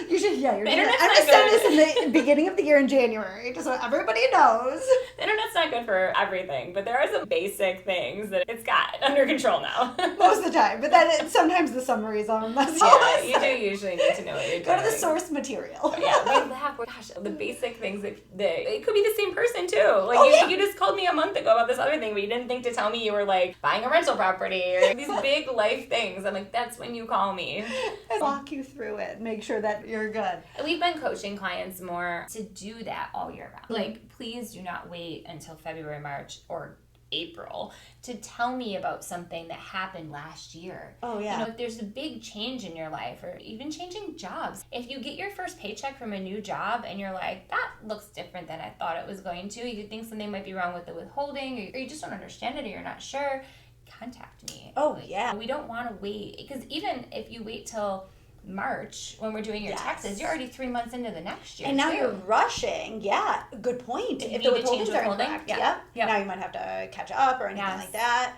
Speaker 3: you should, I'm going to send this in the beginning of the year in January, just so everybody knows.
Speaker 1: The internet's not good for everything, but there are some basic things that it's got under control now.
Speaker 3: Most of the time, but then sometimes the summaries are messy.
Speaker 1: Yeah, you do usually need to know what you're doing.
Speaker 3: Go to the source material.
Speaker 1: Yeah, we laugh. Gosh, the basic things that it could be the same person too. Like you just called me a month ago about this other thing, but you didn't think to tell me you were like buying a rental property or these big life things. I'm like, that's when you call me.
Speaker 3: I walk you through it. Make sure that you're good.
Speaker 1: We've been coaching clients more to do that all year round. Like, please do not wait until February, March, or April to tell me about something that happened last year.
Speaker 3: Oh, yeah.
Speaker 1: You know, if there's a big change in your life or even changing jobs, if you get your first paycheck from a new job and you're like, that looks different than I thought it was going to, you think something might be wrong with the withholding or you just don't understand it or you're not sure, contact me.
Speaker 3: Oh, yeah.
Speaker 1: We don't want to wait because even if you wait till March when we're doing your taxes, you're already 3 months into the next year.
Speaker 3: And now you're rushing. Yeah, good point. If the withholdings are incorrect, now you might have to catch up or anything like that.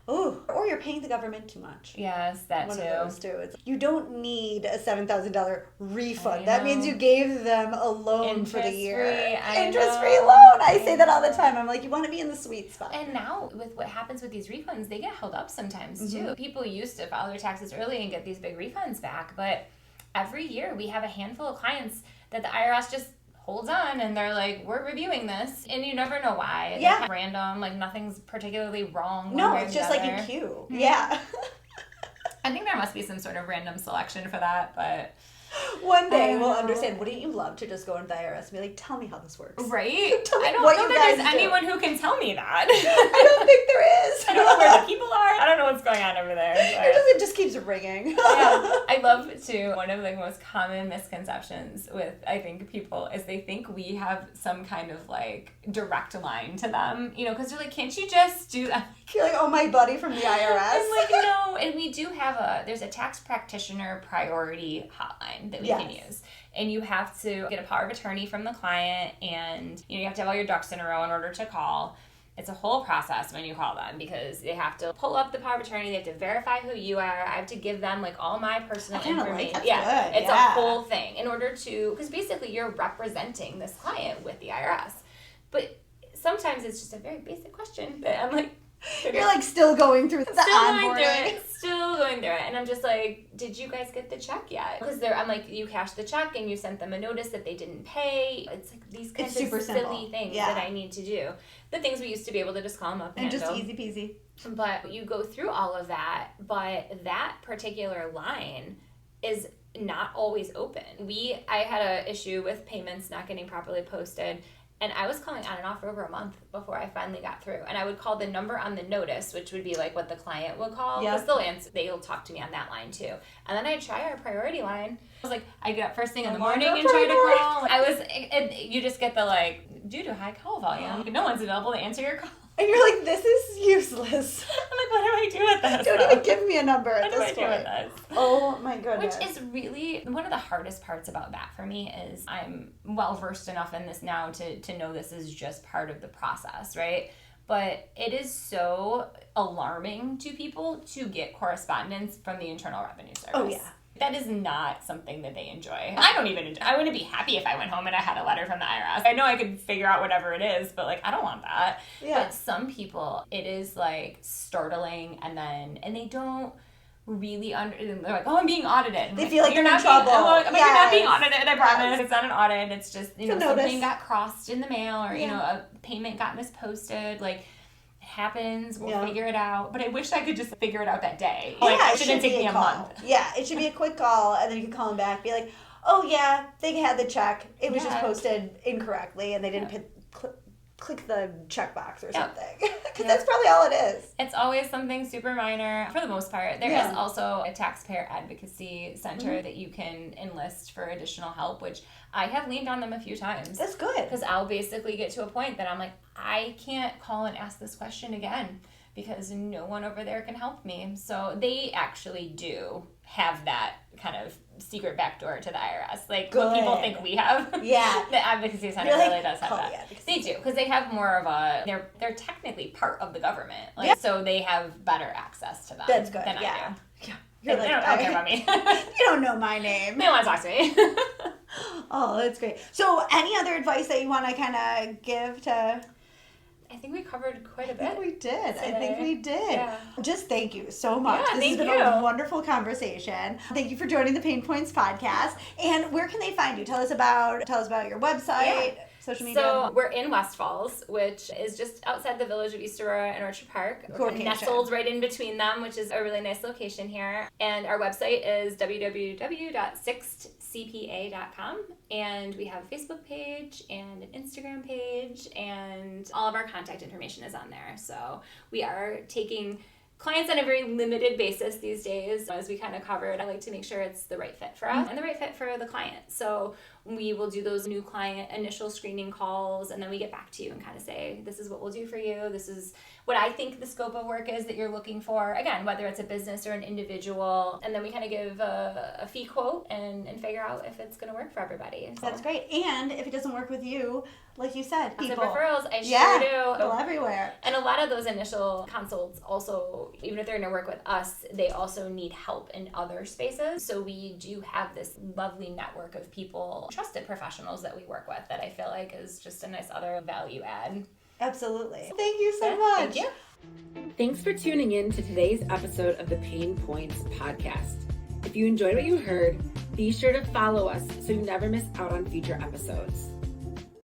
Speaker 3: Ooh, or you're paying the government too much.
Speaker 1: Yes, that
Speaker 3: One
Speaker 1: too.
Speaker 3: of those two. You don't need a $7,000 refund. That means you gave them a loan for the year. Interest-free loan. I say that all the time. I'm like, you want to be in the sweet spot.
Speaker 1: And now with what happens with these refunds, they get held up sometimes too. People used to file their taxes early and get these big refunds back, but every year we have a handful of clients that the IRS just holds on and they're like, we're reviewing this, and you never know why. It's kind of random, like nothing's particularly wrong.
Speaker 3: No, it's just like in queue. Yeah.
Speaker 1: I think there must be some sort of random selection for that, but
Speaker 3: one day we'll understand. Wouldn't you love to just go into the IRS and be like, tell me how this works?
Speaker 1: Right?
Speaker 3: Tell me
Speaker 1: I don't
Speaker 3: what
Speaker 1: know
Speaker 3: you
Speaker 1: that
Speaker 3: guys
Speaker 1: there's
Speaker 3: do.
Speaker 1: anyone who can tell me that.
Speaker 3: I don't think there is.
Speaker 1: I don't know where the people are. I don't know what's going on over there.
Speaker 3: It just keeps ringing.
Speaker 1: I love to, one of the most common misconceptions with, I think, people is they think we have some kind of like direct line to them, you know, because they're like, can't you just do that?
Speaker 3: You're like, oh, my buddy from the IRS.
Speaker 1: I'm like, no. And we do have there's a tax practitioner priority hotline that we can use. And you have to get a power of attorney from the client and you have to have all your ducks in a row in order to call. It's a whole process when you call them because they have to pull up the power of attorney, they have to verify who you are, I have to give them like all my personal information.
Speaker 3: That's
Speaker 1: good. It's
Speaker 3: a
Speaker 1: whole thing in order to, because basically you're representing this client with the IRS. But sometimes it's just a very basic question that I'm like,
Speaker 3: you're like still going through the onboarding.
Speaker 1: Still going through it. And I'm just like, did you guys get the check yet? Because I'm like, you cashed the check and you sent them a notice that they didn't pay. It's like these kinds of silly things that I need to do. The things we used to be able to just call them up and
Speaker 3: just easy peasy.
Speaker 1: But you go through all of that, but that particular line is not always open. I had an issue with payments not getting properly posted. And I was calling on and off for over a month before I finally got through. And I would call the number on the notice, which would be like what the client would call. Because they'll talk to me on that line too. And then I'd try our priority line. I was like, I get up first thing in the morning and try to call. You just get the like, due to high call volume, no one's available to answer your call.
Speaker 3: And you're like, this is useless.
Speaker 1: I'm like, what do I do with this?
Speaker 3: Don't even give me a number at this point.
Speaker 1: What do I do with this?
Speaker 3: Oh my goodness.
Speaker 1: Which is really, one of the hardest parts about that for me is I'm well versed enough in this now to know this is just part of the process, right? But it is so alarming to people to get correspondence from the Internal Revenue Service. Oh, yeah. That is not something that they enjoy. I don't even enjoy. I wouldn't be happy if I went home and I had a letter from the IRS. I know I could figure out whatever it is, but like I don't want that. Yeah. But some people, it is like startling, and they don't really they're like, oh, I'm being audited.
Speaker 3: They feel like you're in trouble.
Speaker 1: I'm like, you're not being audited. I promise. It's not an audit. It's just something got crossed in the mail, or you know, a payment got misposted. Like, it happens. We'll figure it out. But I wish I could just figure it out that day.
Speaker 3: Yeah,
Speaker 1: Like, it shouldn't take me a month.
Speaker 3: Yeah, it should be a quick call, and then you can call them back, be like, oh yeah, they had the check. It was just posted incorrectly, and they didn't click the checkbox or something. Because that's probably all it is.
Speaker 1: It's always something super minor for the most part. There is also a taxpayer advocacy center that you can enlist for additional help, which I have leaned on them a few times.
Speaker 3: That's good.
Speaker 1: Because I'll basically get to a point that I'm like, I can't call and ask this question again because no one over there can help me. So they actually do have that kind of secret backdoor to the IRS. Like what people think we have.
Speaker 3: Yeah.
Speaker 1: The advocacy center really does have that. They do, because they have more of a, they're technically part of the government. Like, so they have better access to them than I do.
Speaker 3: Yeah.
Speaker 1: They don't care about me.
Speaker 3: You don't know my name.
Speaker 1: They don't want to talk to me.
Speaker 3: Oh, that's great. So any other advice that you want to kind of give to...
Speaker 1: I think we covered quite a bit.
Speaker 3: I think we did.
Speaker 1: Yeah.
Speaker 3: Just thank you so much.
Speaker 1: Yeah,
Speaker 3: this has been a wonderful conversation. Thank you for joining the Pain Points podcast. And where can they find you? Tell us about your website, social media.
Speaker 1: So we're in West Falls, which is just outside the village of East Aurora and Orchard Park. We're nestled right in between them, which is a really nice location here. And our website is www.sixtcpa.com. And we have a Facebook page and an Instagram page, and all of our contact information is on there. So we are taking clients on a very limited basis these days. As we kind of covered, I like to make sure it's the right fit for us and the right fit for the client. So we will do those new client initial screening calls, and then we get back to you and kind of say, this is what we'll do for you. This is what I think the scope of work is that you're looking for. Again, whether it's a business or an individual. And then we kind of give a fee quote and figure out if it's going to work for everybody. So.
Speaker 3: That's great. And if it doesn't work with you, like you said, people.
Speaker 1: Referrals, I sure do.
Speaker 3: People everywhere.
Speaker 1: And a lot of those initial consults also, even if they're going to work with us, they also need help in other spaces. So we do have this lovely network of people, trusted professionals that we work with, that I feel like is just a nice other value add.
Speaker 3: Absolutely. Thank you so much.
Speaker 1: Thank you.
Speaker 2: Thanks for tuning in to today's episode of the Pain Points podcast. If you enjoyed what you heard, be sure to follow us so you never miss out on future episodes.